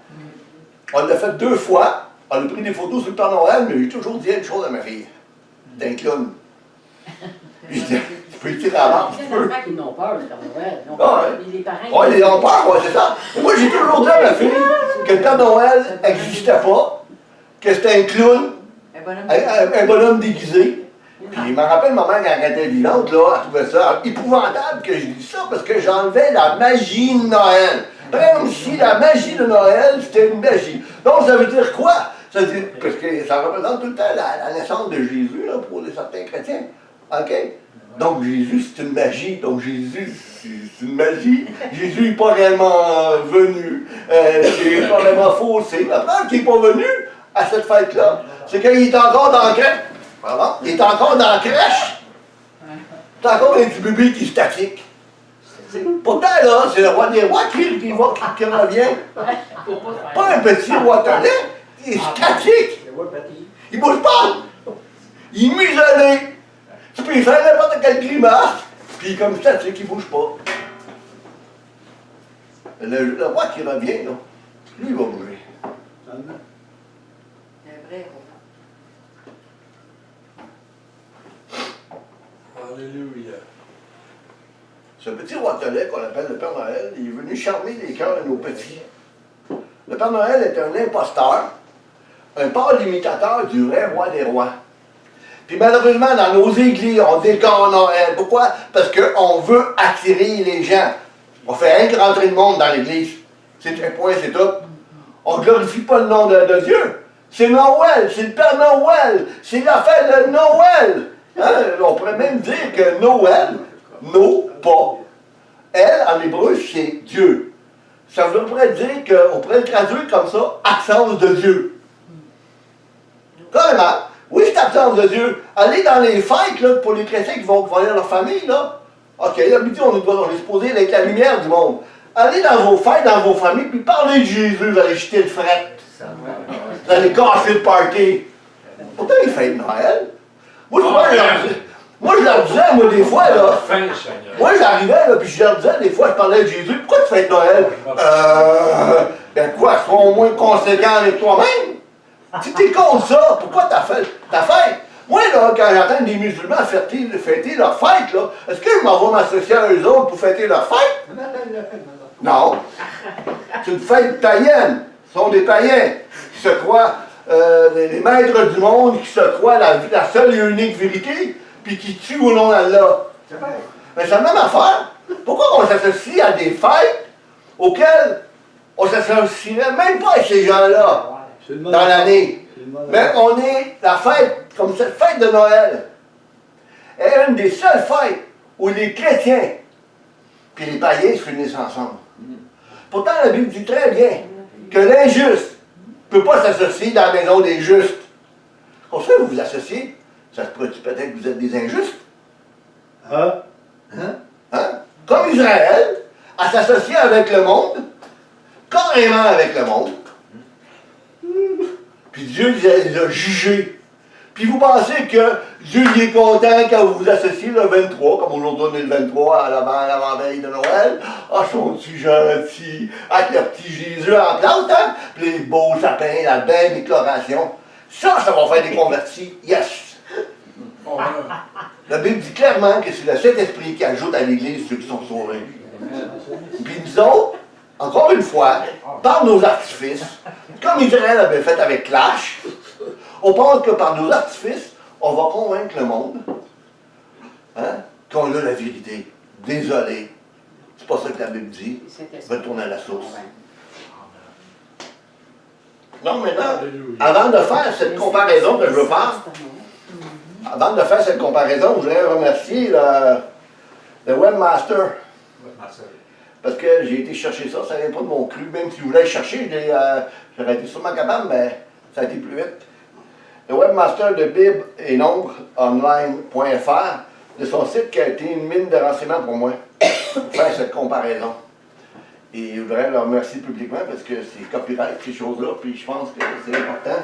On l'a fait 2 fois. On a pris des photos sur le Père Noël, mais j'ai toujours dit une chose à ma fille. T'es un clown. Puis je dis, tu peux le tirer à l'art. Il y a des enfants qui n'ont peur du Père Noël. Ils ont Ah, peur. ouais. Les parents. Oui, ils ont peur, ouais, c'est ça. Mais moi, j'ai toujours dit à ma fille que le Père Noël n'existait pas, que c'était un clown, un bonhomme déguisé. Puis je me rappelle, ma mère, quand elle était vivante, là, elle trouvait ça épouvantable que je dise ça parce que j'enlevais la magie de Noël. Même si la magie de Noël, c'était une magie. Donc, ça veut dire quoi? Ça veut dire, parce que ça représente tout le temps la naissance de Jésus, là, pour certains chrétiens. OK? Donc, Jésus, c'est une magie. Donc, Jésus, c'est une magie. Jésus n'est pas réellement venu. C'est pas vraiment faussé. La preuve qu'il n'est pas venu à cette fête-là, c'est qu'il est encore dans la crèche. Pardon? Il est encore dans la crèche. C'est encore un petit bébé qui est statique. Pourtant, là, c'est le roi des rois qui revient. Pas un petit roi Tolin. Il est statique. Il ne bouge pas. Il est muselé. Tu peux lui faire n'importe quelle grimace, puis comme statique, il ne bouge pas. Le roi qui revient, là, lui, il va bouger. Amen. Un vrai roi. Alléluia. Ce petit roi Tolin qu'on appelle le Père Noël, il est venu charmer les cœurs de nos petits. Le Père Noël est un imposteur, un pâle imitateur du vrai roi des rois. Puis malheureusement, dans nos églises, on décore Noël. Pourquoi? Parce qu'on veut attirer les gens. On fait rien que rentrer le monde dans l'église. C'est un point, c'est tout. On ne glorifie pas le nom de Dieu. C'est Noël, c'est le Père Noël, c'est la fête de Noël. Hein? On pourrait même dire que Noël, non, pas. Elle, en hébreu, c'est Dieu. Ça voudrait dire qu'on pourrait le traduire comme ça, absence de Dieu. Carrément. Oui, c'est absence de Dieu. Allez dans les fêtes, là, pour les chrétiens qui vont voir leur famille, là. OK, là, on est supposé être la lumière du monde. Allez dans vos fêtes, dans vos familles, puis parlez de Jésus, vous allez jeter le fret. Vous allez casser le party. Pourtant, ils fêtent Noël. Moi, je leur disais, moi, des fois, là. Moi, j'arrivais, là, puis je leur disais, des fois, je parlais de Jésus. Pourquoi tu fêtes Noël? Ben quoi, sois au moins conséquent avec toi-même. Si t'es contre ça, pourquoi t'as fait ta fête? Moi, là, quand j'entends des musulmans fêter leur fête, là, est-ce que je m'en vais m'associer à eux autres pour fêter leur fête? Non. C'est une fête païenne. Ce sont des païens qui se croient les maîtres du monde, qui se croient la seule et unique vérité, puis qui tuent au nom d'Allah. Mais c'est la même affaire. Pourquoi on s'associe à des fêtes auxquelles on ne s'associerait même pas à ces gens-là dans l'année? Mais on est la fête, comme cette fête de Noël, est une des seules fêtes où les chrétiens et les païens se réunissent ensemble. Pourtant, la Bible dit très bien que l'injuste ne peut pas s'associer dans la maison des justes. Pour ça, vous vous associez, ça se produit peut-être que vous êtes des injustes. Hein? Hein? Comme Israël, à s'associer avec le monde, carrément avec le monde. Puis Dieu les a jugés. Puis vous pensez que Dieu il est content quand vous vous associez le 23, comme aujourd'hui on est le 23 à l'avant-veille de Noël. Ah, sont-ils gentils, avec le petit Jésus en plante, hein? Puis les beaux sapins, la belle décoration. Ça va faire des convertis. Yes! La Bible dit clairement que c'est le Saint-Esprit qui ajoute à l'Église ceux qui sont sauvés. Puis nous autres, encore une fois, par nos artifices, comme Israël avait fait avec Clash, on pense que par nos artifices, on va convaincre le monde hein, qu'on a la vérité. Désolé, c'est pas ça que la Bible dit. Retourne à la source. Donc maintenant, avant de faire cette comparaison que je veux faire, avant de faire cette comparaison, je voudrais remercier le webmaster. Parce que j'ai été chercher ça, ça vient pas de mon cru. Même si je voulais chercher, j'aurais été sûrement capable, mais ça a été plus vite. Le webmaster de Bible et Nombre Online.fr, de son site qui a été une mine de renseignements pour moi, pour faire cette comparaison. Et je voudrais le remercier publiquement parce que c'est copyright, ces choses-là, puis je pense que c'est important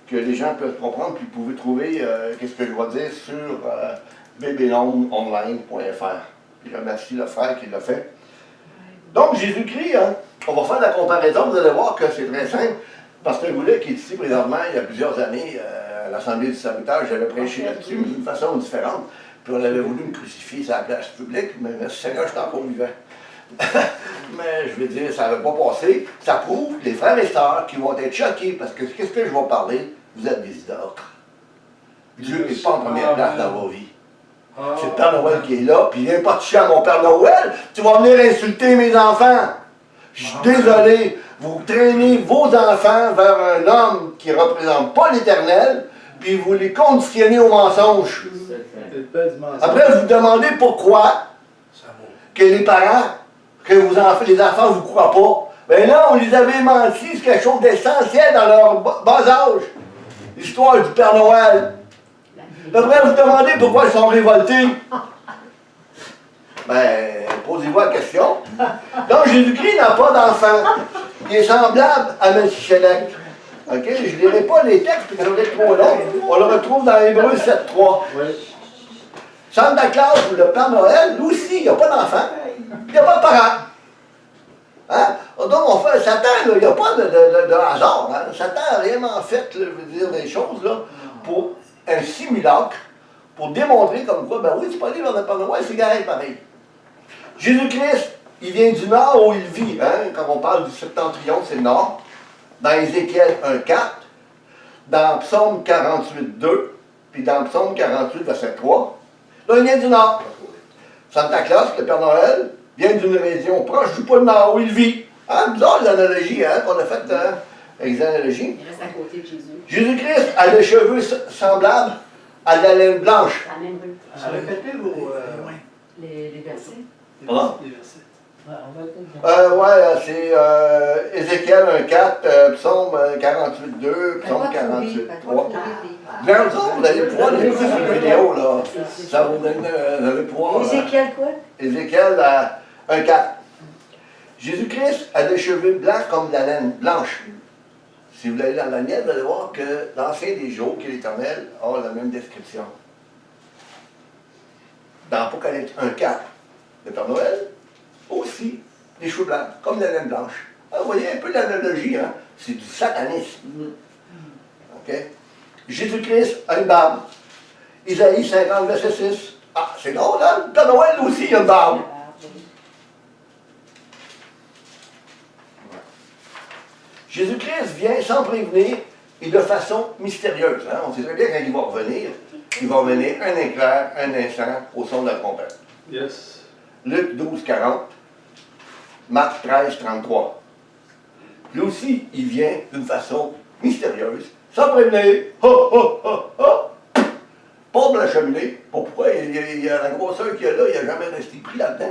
que les gens peuvent comprendre, puis vous pouvez trouver qu'est-ce que je vais dire sur bibleonline.fr. Puis je remercie le frère qui l'a fait. Donc, Jésus-Christ, hein, on va faire la comparaison, vous allez voir que c'est très simple. Pasteur Goulet, qui est ici présentement, il y a plusieurs années, à l'Assemblée du Sabotage, j'avais prêché là-dessus, mais d'une façon différente. Puis on avait voulu me crucifier sur la place publique, mais merci Seigneur, je suis encore vivant. Mais je veux dire, ça n'avait pas passé. Ça prouve les frères et sœurs qui vont être choqués, parce que qu'est-ce que je vais parler? Vous êtes des idolâtres. Dieu n'est pas en première place dans vos vies. C'est le Père Noël qui est là, puis viens pas toucher à mon Père Noël, tu vas venir insulter mes enfants. Je suis désolé, vous traînez vos enfants vers un homme qui ne représente pas l'Éternel, puis vous les conditionnez au mensonge. Après, vous vous demandez pourquoi que les parents, que les enfants ne vous croient pas. Ben là, on les avait menti, c'est quelque chose d'essentiel dans leur bas âge. L'histoire du Père Noël. Après, vous demandez pourquoi ils sont révoltés. Ben, posez-vous la question. Donc, Jésus-Christ n'a pas d'enfant. Il est semblable à Melchizedek. OK? Je ne lirai pas les textes, parce que ça va être trop long. On le retrouve dans Hébreux 7.3. Santa Claus, le Père Noël, lui aussi, il n'a pas d'enfant. Il n'a pas de parents. Hein? Donc, on fait Satan, il n'y a pas de hasard. Hein? Satan a vraiment fait, je veux dire, des choses là, pour un simulacre, pour démontrer comme quoi, ben oui, tu peux aller vers le Père Noël, c'est pareil. Jésus-Christ, il vient du nord où il vit. Hein? Quand on parle du septentrion, c'est le nord. Dans Ézéchiel 1.4, dans Psaume 48.2, puis dans Psaume 48, verset 3, là, il vient du nord. Santa Claus, le Père Noël, vient d'une région proche du pôle Nord où il vit. Hein? Bizarre les analogies hein, qu'on a faites avec les analogies. Il reste à côté de Jésus. Jésus-Christ a des cheveux semblables à de la laine blanche. La même rue. Répétez vos... Les versets. Pardon? Les versets. Ouais, c'est Ézéchiel 1.4, Psaume 48.2, Psaume 48.3. Bien sûr, vous allez pouvoir l'écouter sur la vidéo, là. Ça vous donne, vous allez pouvoir... Ézéchiel quoi? Ézéchiel 1.4. Jésus-Christ a des cheveux blancs comme de la laine blanche. Si vous allez dans la Daniel, vous allez voir que l'Ancien des jours, qui est l'Éternel, a la même description. Dans Apocalypse 1.4, le Père Noël, aussi des cheveux blancs, comme de la laine blanche. Alors, vous voyez un peu l'analogie, hein? C'est du satanisme. OK? Jésus-Christ a une barbe. Isaïe 50, verset 6. Ah, c'est drôle, hein? Le Père Noël aussi a une barbe. Jésus-Christ vient sans prévenir et de façon mystérieuse. Hein? On sait très bien quand il va revenir un éclair, un instant, au son de la trompette. Yes. Luc 12, 40. Marc 13, 33. Lui aussi, il vient d'une façon mystérieuse, sans prévenir. Ha, ha, ha, ha. Pas de la cheminée. Pourquoi? Il y a la grosseur qu'il y a là, il n'a jamais resté pris là-dedans.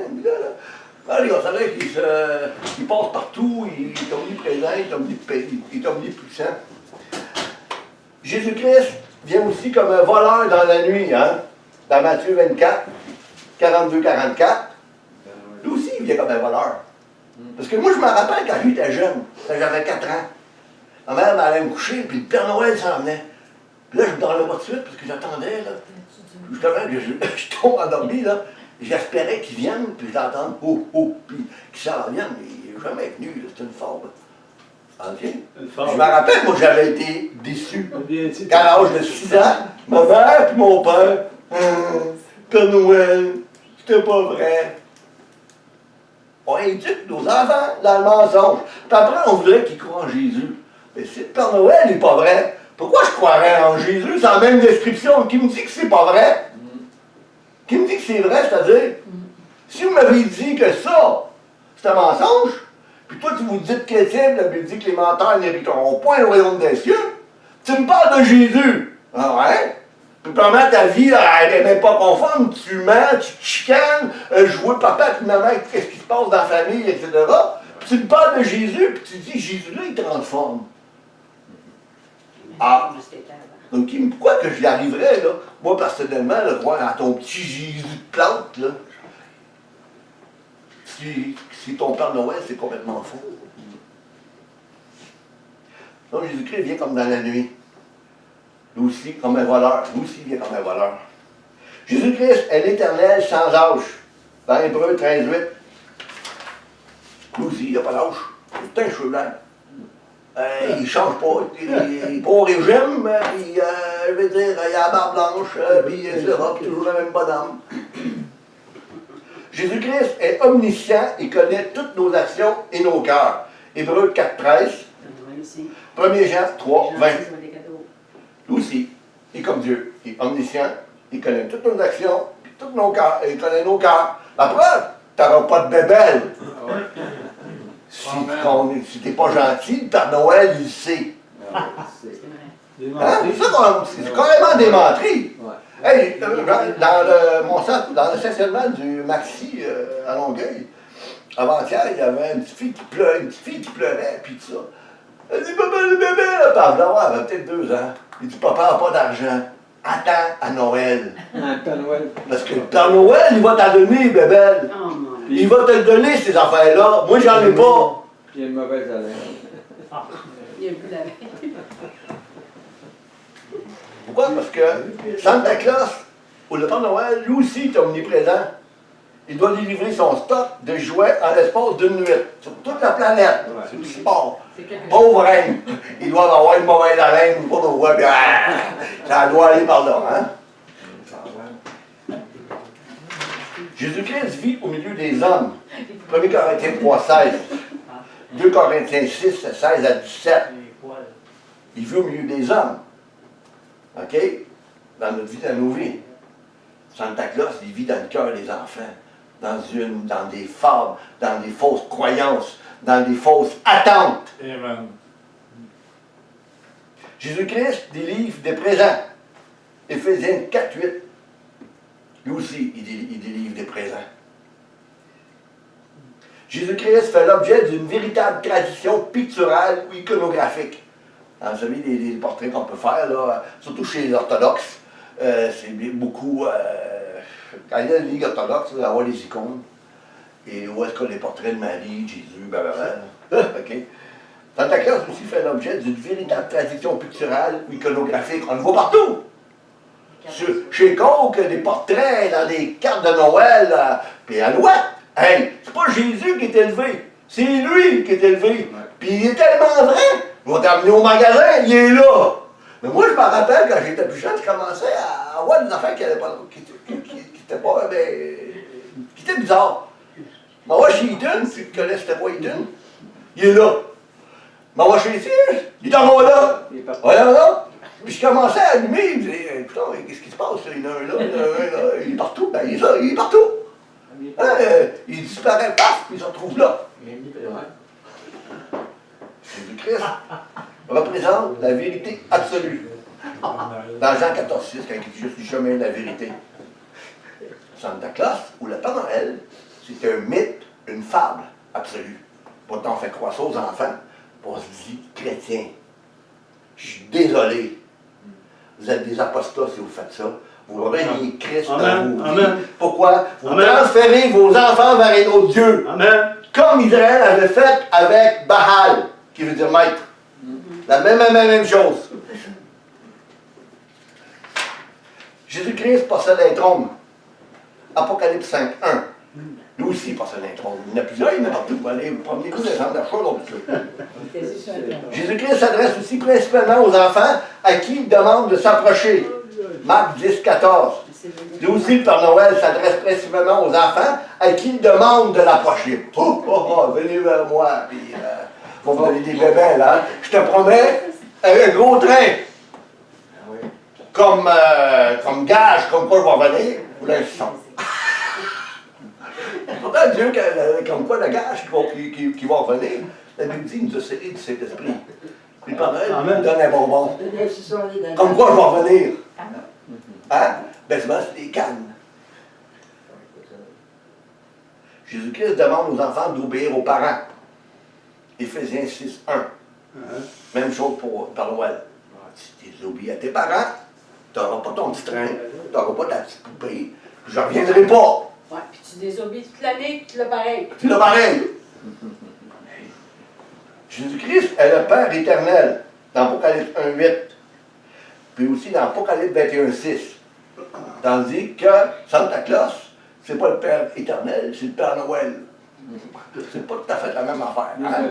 Allez, on savait qu'il passe partout, il est omniprésent, il est omnipuissant. Jésus-Christ vient aussi comme un voleur dans la nuit, hein? Dans Matthieu 24, 42-44. Lui aussi, il vient comme un voleur. Parce que moi, je me rappelle quand j'étais jeune, quand j'avais 4 ans. Ma mère m'allait me coucher, puis le Père Noël s'en venait. Puis là, je ne dormais pas tout de suite, parce que j'attendais, là. Justement, je tombe endormi, là. J'espérais qu'il vienne, puis je l'entende, oh, oh, puis qu'il s'en vienne, mais il n'est jamais venu, là. C'est une forme. OK? Je me rappelle, moi, j'avais été déçu. Quand à l'âge de 6 ans, ma mère et mon père, Père Noël, c'était pas vrai. On éduque nos enfants dans le mensonge. Puis après, on voudrait qu'ils croient en Jésus. Mais si le Père Noël n'est pas vrai, pourquoi je croirais en Jésus? C'est la même description. Qui me dit que c'est pas vrai? Qui me dit que c'est vrai, c'est-à-dire? Si vous m'avez dit que ça, c'est un mensonge, puis toi, tu vous dites chrétien, la Bible dit que les menteurs n'hériteront point le royaume des cieux, tu me parles de Jésus. Ah ouais? Puis pendant ta vie, elle n'est même pas conforme, tu mens, tu te chicanes, je vois papa et maman, qu'est-ce qui se passe dans la famille, etc. Puis tu me parles de Jésus, puis tu dis, Jésus-là, il transforme. Ah! Donc, pourquoi que j'y arriverais, là? Moi, personnellement, là, croire à ton petit Jésus de plante, là. Si ton Père Noël, c'est complètement faux. Donc, Jésus-Christ vient comme dans la nuit. Lui aussi, comme un voleur. Lui aussi vient comme un voleur. Jésus-Christ est l'Éternel sans âge. Dans Hébreux 13, 8. Lui aussi, il n'a pas d'âge. C'est un cheveu blanc. Il ne change pas. Il n'est pas au régime. Je veux dire, il a la barbe blanche, puis toujours la même bonhomme. Jésus-Christ est omniscient et connaît toutes nos actions et nos cœurs. Hébreux 4, 13. 1 Jean 3, 20. Lui aussi, il est comme Dieu. Il est omniscient, il connaît toutes nos actions, puis tous nos cœurs, il connaît nos cœurs. La preuve, tu n'auras pas de bébelle. Si tu n'es pas gentil, le Père Noël, il sait. Hein? C'est carrément des menteries. Hey, dans le stationnement du Maxi à Longueuil, avant-hier, il y avait une petite fille qui pleurait, puis tout ça. Elle dit, papa, le bébé, là, pardon, elle avait peut-être 2 ans. Il dit, papa n'a pas d'argent. Attends à Noël. Père Noël. Parce que le Père Noël, il va t'en donner, bébé. Il va te le donner, ces affaires-là. Moi, j'en ai pas. Il y a une mauvaise haleine. Il y a un peu la veille. Pourquoi? Parce que Santa Claus, ou le Père Noël, lui aussi est omniprésent. Il doit délivrer son stock de jouets en l'espace d'une nuit. Sur toute la planète. Ouais. C'est du sport. Pauvre reine. Ils doivent avoir une mauvaise haleine, pas de voix, puis ça doit aller par là, hein? Jésus-Christ vit au milieu des hommes. 1 Corinthiens 3, 16. 2 Corinthiens 6, 16 à 17. Il vit au milieu des hommes. OK? Dans notre vie, dans nos vies. Santa Claus, il vit dans le cœur des enfants. Dans des fables, dans des fausses croyances, dans des fausses attentes. Amen. Jésus-Christ délivre des présents. Éphésiens 4, 8. Lui aussi, il délivre des présents. Jésus-Christ fait l'objet d'une véritable tradition picturale ou iconographique. Vous savez, les portraits qu'on peut faire, là, surtout chez les orthodoxes, c'est beaucoup... quand il y a une ligue orthodoxe, il va y avoir les icônes. Et où est-ce qu'on a les portraits de Marie, Jésus, blablabla. OK? Santa Claus aussi fait l'objet d'une véritable tradition picturale ou iconographique. On le voit partout. Chez Coke, des portraits dans des cartes de Noël, puis à l'ouest. Hey, c'est pas Jésus qui est élevé, c'est lui qui est élevé. Puis il est tellement vrai, ils vont t'amener au magasin, il est là. Mais moi, je me rappelle, quand j'étais plus jeune, je commençais à avoir des affaires qui étaient pas, qui étaient bizarres. Je m'en vais chez Eaton, si tu connais, c'était pas Eaton. Il est là. Je m'en vais chez Sears, il est encore là. Voyons là. Puis je commençais à allumer, je me disais, putain, qu'est-ce qui se passe? Il y en a un là, il est partout. Ben, il est là, il est partout. Il disparaît, paf, puis il se retrouve là. Jésus-Christ représente la vérité absolue. Dans Jean 14, 6, quand il dit juste du chemin de la vérité. Santa Claus, ou le Père Noël, c'est un mythe, une fable absolue. Pourtant, on fait croire ça aux enfants, puis on se dit chrétien. Je suis désolé. Vous êtes des apostats si vous faites ça. Vous reniez Christ dans vos vies. Pourquoi? Vous transférez vos enfants vers un autre Dieu. Amen. Comme Israël avait fait avec Baal, qui veut dire maître. La même chose. Jésus-Christ possède un trône. Apocalypse 5, 1. Lui aussi il possède un trône. Il y en a plusieurs, il y en a partout. Vous allez vous promener, vous descendre la chose, Jésus-Christ s'adresse aussi principalement aux enfants à qui il demande de s'approcher. Marc 10, 14. Lui aussi, le Père Noël s'adresse principalement aux enfants à qui il demande de l'approcher. Venez vers moi, puis vous me donner des bébés, là. Je te promets, un gros train. Comme gage, comme quoi je vais revenir, ou un son. Pourtant, Dieu, comme quoi le gage qui va revenir, la Bible dit, il nous a scellé du Saint-Esprit. Puis pendant il nous donne un bonbon. Comme quoi je vais revenir. Hein? Ben, c'est des cannes. Jésus-Christ demande aux enfants d'obéir aux parents. Éphésiens 6, 1. Même chose pour Père Noël. Si tu obéis à tes parents, tu n'auras pas ton petit train, tu n'auras pas ta petite poupée, je ne reviendrai pas. Ouais, puis tu désobéis toute l'année, tu l'as pareil. Tu l'as pareil. Jésus-Christ est le Père éternel, dans Apocalypse 1, 8. Puis aussi dans Apocalypse 21, 6. Tandis que Santa Claus, c'est pas le Père éternel, c'est le Père Noël. C'est pas tout à fait la même affaire. Hein?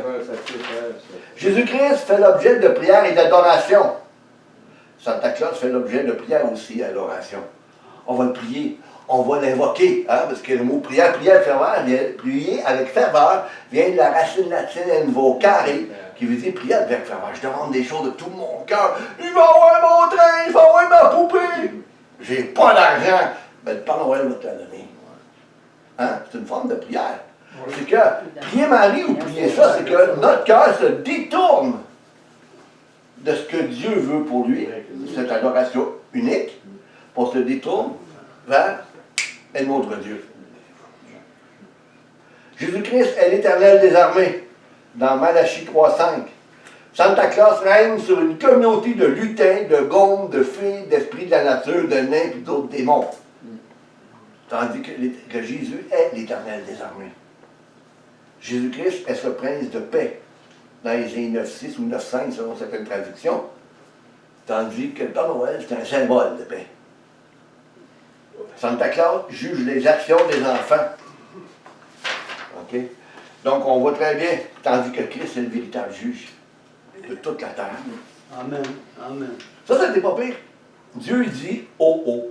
Jésus-Christ fait l'objet de prière et d'adoration. Santa Claus fait l'objet de prière aussi et d'adoration. On va le prier, on va l'invoquer, hein, parce que le mot prière, prier avec ferveur, vient de la racine latine invocare, qui veut dire prier avec ferveur. Je demande des choses de tout mon cœur. Il va avoir mon train, il va avoir ma poupée. J'ai pas d'argent. Ben, le Père Noël va te la donner. Hein? C'est une forme de prière. C'est que prier Marie ou prier ça, c'est que notre cœur se détourne de ce que Dieu veut pour lui, cette adoration unique, pour se détourne vers un autre Dieu. Jésus-Christ est l'Éternel des armées, dans Malachie 3,5. Santa Claus règne sur une communauté de lutins, de gaumes, de fées, d'esprits de la nature, de nains et d'autres démons. Tandis que Jésus est l'Éternel des armées. Jésus-Christ est ce prince de paix, dans Ésaïe 9,6 ou 9,5 selon certaines traductions, tandis que le Père Noël, c'est un symbole de paix. Santa Claus juge les actions des enfants. OK? Donc, on voit très bien, tandis que Christ est le véritable juge de toute la terre. Amen. Amen. Ça, c'était pas pire. Dieu, il dit « Oh, oh ».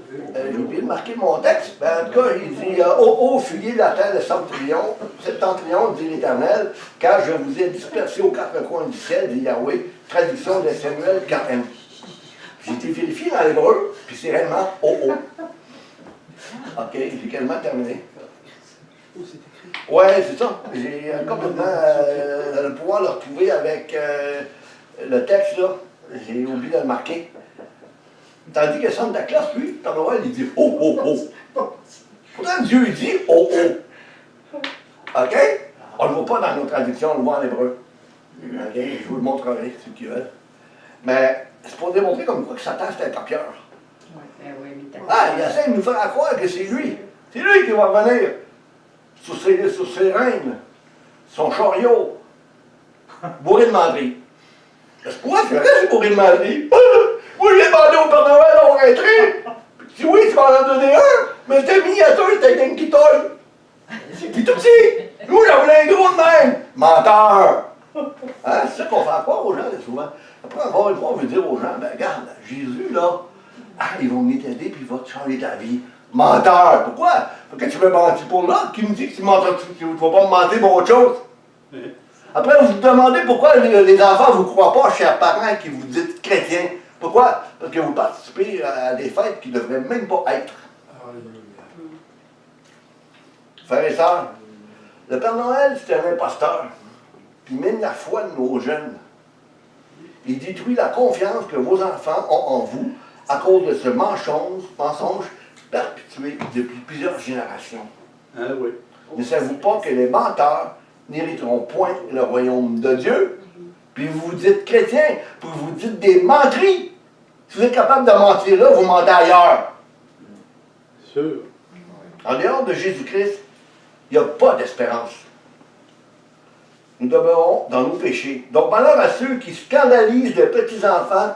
J'ai oublié de marquer mon texte. Ben, en tout cas, il dit ô, ô, fuyez la terre de septentrion, dit l'Éternel, car je vous ai dispersé aux quatre coins du ciel, dit Yahweh. Traduction de Samuel 4M. J'ai été vérifié dans l'hébreu, puis c'est réellement ô, ô. OK, j'ai quasiment terminé. Ouais, c'est ça. J'ai complètement le pouvoir le retrouver avec le texte, là. J'ai oublié de le marquer. Tandis que Santa Claus, lui, Père Noël, il dit « Oh, oh, oh ». Pourtant, Dieu, il dit « Oh, oh ». OK? On ne le voit pas dans nos traductions, on le voit en hébreu. OK? Je vous le montrerai, ceux qui veulent. Mais c'est pour démontrer comme quoi que Satan, c'est un copieur. Ah, il essaie de nous faire croire que c'est lui. C'est lui qui va revenir sur ses rênes, son chariot, bourré de menterie. C'est pourquoi c'est vrai, c'est bourré de menterie. Oui, j'ai demandé au Père Noël d'avoir un train. Si oui, tu vas en donner un, mais c'était miniature, c'était un qui toille. Puis tout petit. Nous, j'en voulais un gros de même. Menteur. Hein? C'est ça qu'on fait croire aux gens, souvent. Après, encore une fois, on veut dire aux gens, ben regarde, Jésus, là, ils vont venir t'aider, puis il va te changer ta vie. Menteur. Pourquoi? Parce que tu veux mentir pour l'autre, qui me dit que tu ne vas pas me mentir pour autre chose. Après, vous vous demandez pourquoi les enfants ne vous croient pas, chers parents, qui vous dites chrétiens. Pourquoi? Parce que vous participez à des fêtes qui ne devraient même pas être. Frères et sœurs, le Père Noël, c'est un imposteur. Puis il mine la foi de nos jeunes. Il détruit la confiance que vos enfants ont en vous à cause de ce mensonge perpétué depuis plusieurs générations. Ah oui. Ne savez-vous pas que les menteurs n'hériteront point le royaume de Dieu? Puis vous vous dites chrétien, puis vous dites des menteries. Si vous êtes capable de mentir là, vous mentez ailleurs. Sûr. En dehors de Jésus-Christ, il n'y a pas d'espérance. nous demeurons dans nos péchés. Donc malheur à ceux qui scandalisent les petits-enfants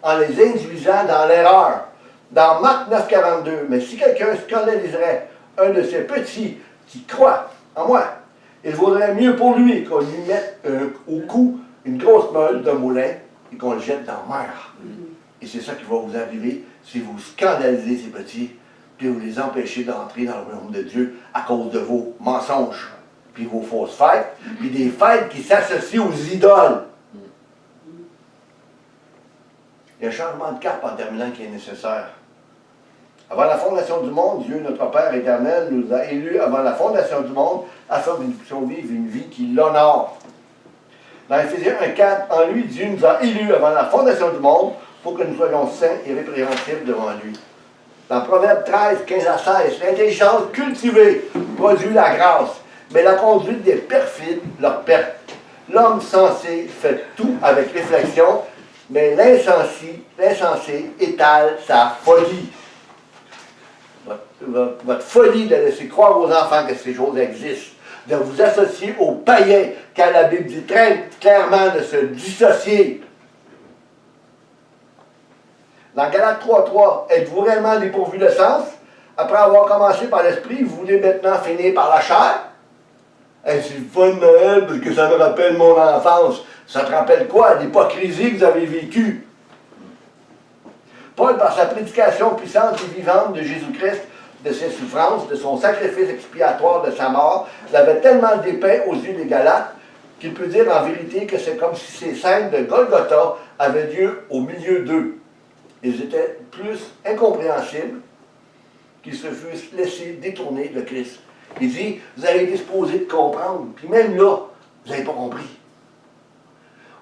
en les induisant dans l'erreur. Dans Marc 9,42, mais si quelqu'un scandaliserait un de ces petits qui croient en moi, il vaudrait mieux pour lui qu'on lui mette au cou une grosse meule de moulin et qu'on le jette dans la mer. Et c'est ça qui va vous arriver si vous scandalisez ces petits, puis vous les empêchez d'entrer dans le royaume de Dieu à cause de vos mensonges, puis vos fausses fêtes, puis des fêtes qui s'associent aux idoles. Il y a un changement de cap en terminant qui est nécessaire. Avant la fondation du monde, Dieu, notre Père éternel, nous a élus avant la fondation du monde afin que nous puissions vivre une vie qui l'honore. Dans Éphésiens 1,4, en lui, Dieu nous a élus avant la fondation du monde pour que nous soyons saints et répréhensibles devant lui. Dans Proverbe 13, 15 à 16, l'intelligence cultivée produit la grâce, mais la conduite des perfides leur perte. L'homme sensé fait tout avec réflexion, mais l'insensé étale sa folie. Votre folie de laisser croire aux enfants que ces choses existent, de vous associer aux païens, car la Bible dit très clairement de se dissocier. Dans Galates 3,3, êtes-vous réellement dépourvu de sens? Après avoir commencé par l'esprit, vous voulez maintenant finir par la chair? Hey, c'est le fun de Noël parce que ça me rappelle mon enfance. Ça te rappelle quoi? L'hypocrisie que vous avez vécue. Paul, par sa prédication puissante et vivante de Jésus-Christ, de ses souffrances, de son sacrifice expiatoire, de sa mort, l'avait tellement dépeint aux yeux des Galates qu'il peut dire en vérité que c'est comme si ces scènes de Golgotha avaient lieu au milieu d'eux. Ils étaient plus incompréhensibles qu'ils se fussent laissés détourner de Christ. Il dit, vous avez été supposés de comprendre, puis même là, vous n'avez pas compris.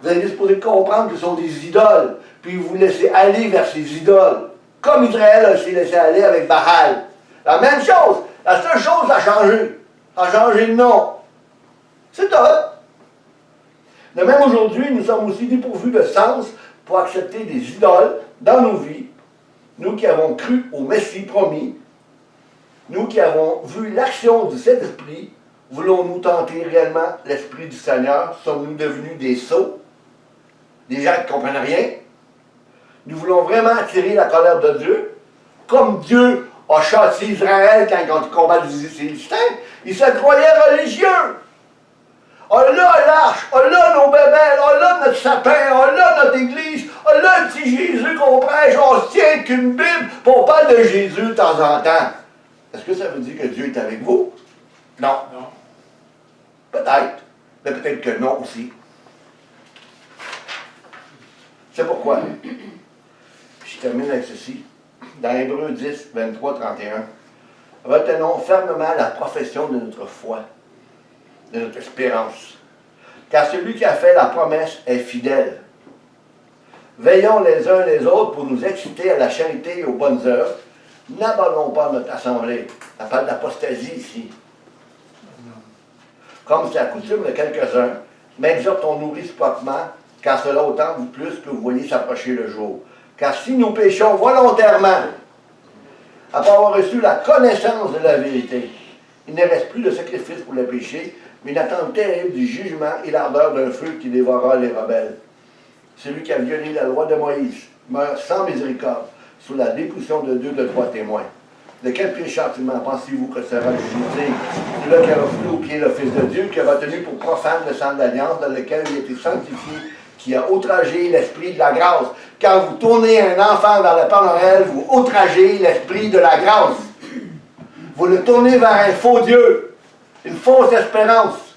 Vous avez été supposés de comprendre que ce sont des idoles, puis vous vous laissez aller vers ces idoles. Comme Israël s'est laissé aller avec Baal. La même chose, la seule chose a changé. A changé de nom. C'est tout. De même aujourd'hui, nous sommes aussi dépourvus de sens pour accepter des idoles dans nos vies. Nous qui avons cru au Messie promis, nous qui avons vu l'action du Saint-Esprit, voulons-nous tenter réellement l'Esprit du Seigneur? Sommes-nous devenus des sots? Des gens qui ne comprennent rien? Nous voulons vraiment attirer la colère de Dieu? Comme Dieu a châtié Israël quand il combat les Philistins, il se croyait religieux. Oh là l'arche, oh là nos bébés, oh là notre sapin, oh là notre église, oh là le petit Jésus qu'on prêche, on se tient qu'une Bible pour parler de Jésus de temps en temps. Est-ce que ça veut dire que Dieu est avec vous? Non. Non. Peut-être, mais peut-être que non aussi. C'est pourquoi. Je termine avec ceci. Dans Hébreux 10, 23, 31, retenons fermement la profession de notre foi, de notre espérance. Car celui qui a fait la promesse est fidèle. Veillons les uns les autres pour nous exciter à la charité et aux bonnes œuvres. N'abandonnons pas notre assemblée. On parle d'apostasie ici. Comme c'est la coutume de quelques-uns, mais exhortons-nous réciproquement, car cela autant vous plus que vous voyez s'approcher le jour. Car si nous péchons volontairement, après avoir reçu la connaissance de la vérité, il ne reste plus de sacrifice pour le péché, mais une attente terrible du jugement et l'ardeur d'un feu qui dévorera les rebelles. Celui qui a violé la loi de Moïse meurt sans miséricorde, sous la dépouillement de 2 de 3 témoins. De quel pire châtiment pensez-vous que sera jugé celui qui a refoulé au pied le Fils de Dieu, qui a retenu pour profane le sang de l'alliance dans lequel il a été sanctifié, qui a outragé l'esprit de la grâce. Quand vous tournez un enfant vers le Père Noël, vous outragez l'esprit de la grâce. Vous le tournez vers un faux Dieu, une fausse espérance.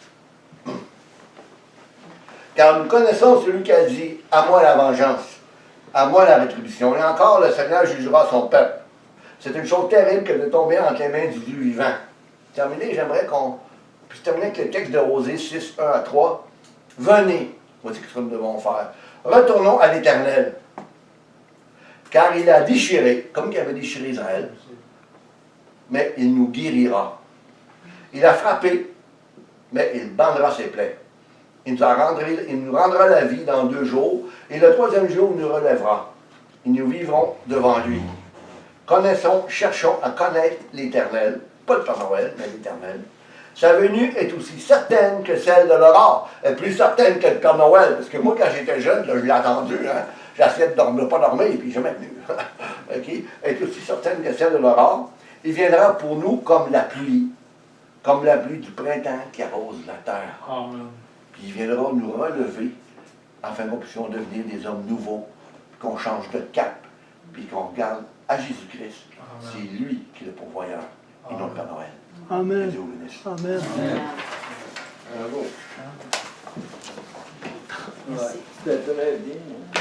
Car nous connaissons celui qui a dit, à moi la vengeance, à moi la rétribution. Et encore, le Seigneur jugera son peuple. C'est une chose terrible que de tomber entre les mains du Dieu vivant. Terminé, j'aimerais qu'on puisse terminer avec le texte de Osée 6, 1 à 3. Venez, voici ce que nous devons faire. Retournons à l'Éternel. Car il a déchiré, comme il avait déchiré Israël, mais il nous guérira. Il a frappé, mais il bandera ses plaies. Il nous rendra la vie dans 2 jours, et le 3e jour, il nous relèvera. Et nous vivrons devant lui. Connaissons, cherchons à connaître l'Éternel, pas le Père Noël, mais l'Éternel. sa venue est aussi certaine que celle de l'aurore. Elle est plus certaine que le Père Noël. Parce que moi, quand j'étais jeune, là, je l'ai attendu, hein, j'essayais de dormir, pas dormir, et puis jamais venu. Okay? Elle est aussi certaine que celle de l'aurore. Il viendra pour nous comme la pluie du printemps qui arrose la terre. Amen. Puis il viendra nous relever afin que nous puissions devenir des hommes nouveaux, qu'on change de cap, puis qu'on regarde à Jésus-Christ. C'est lui qui est le pourvoyeur, et non le Père Noël. Que Amen. Dieu vous bénisse. Amen. Bravo. Merci. Ouais, c'était très bien.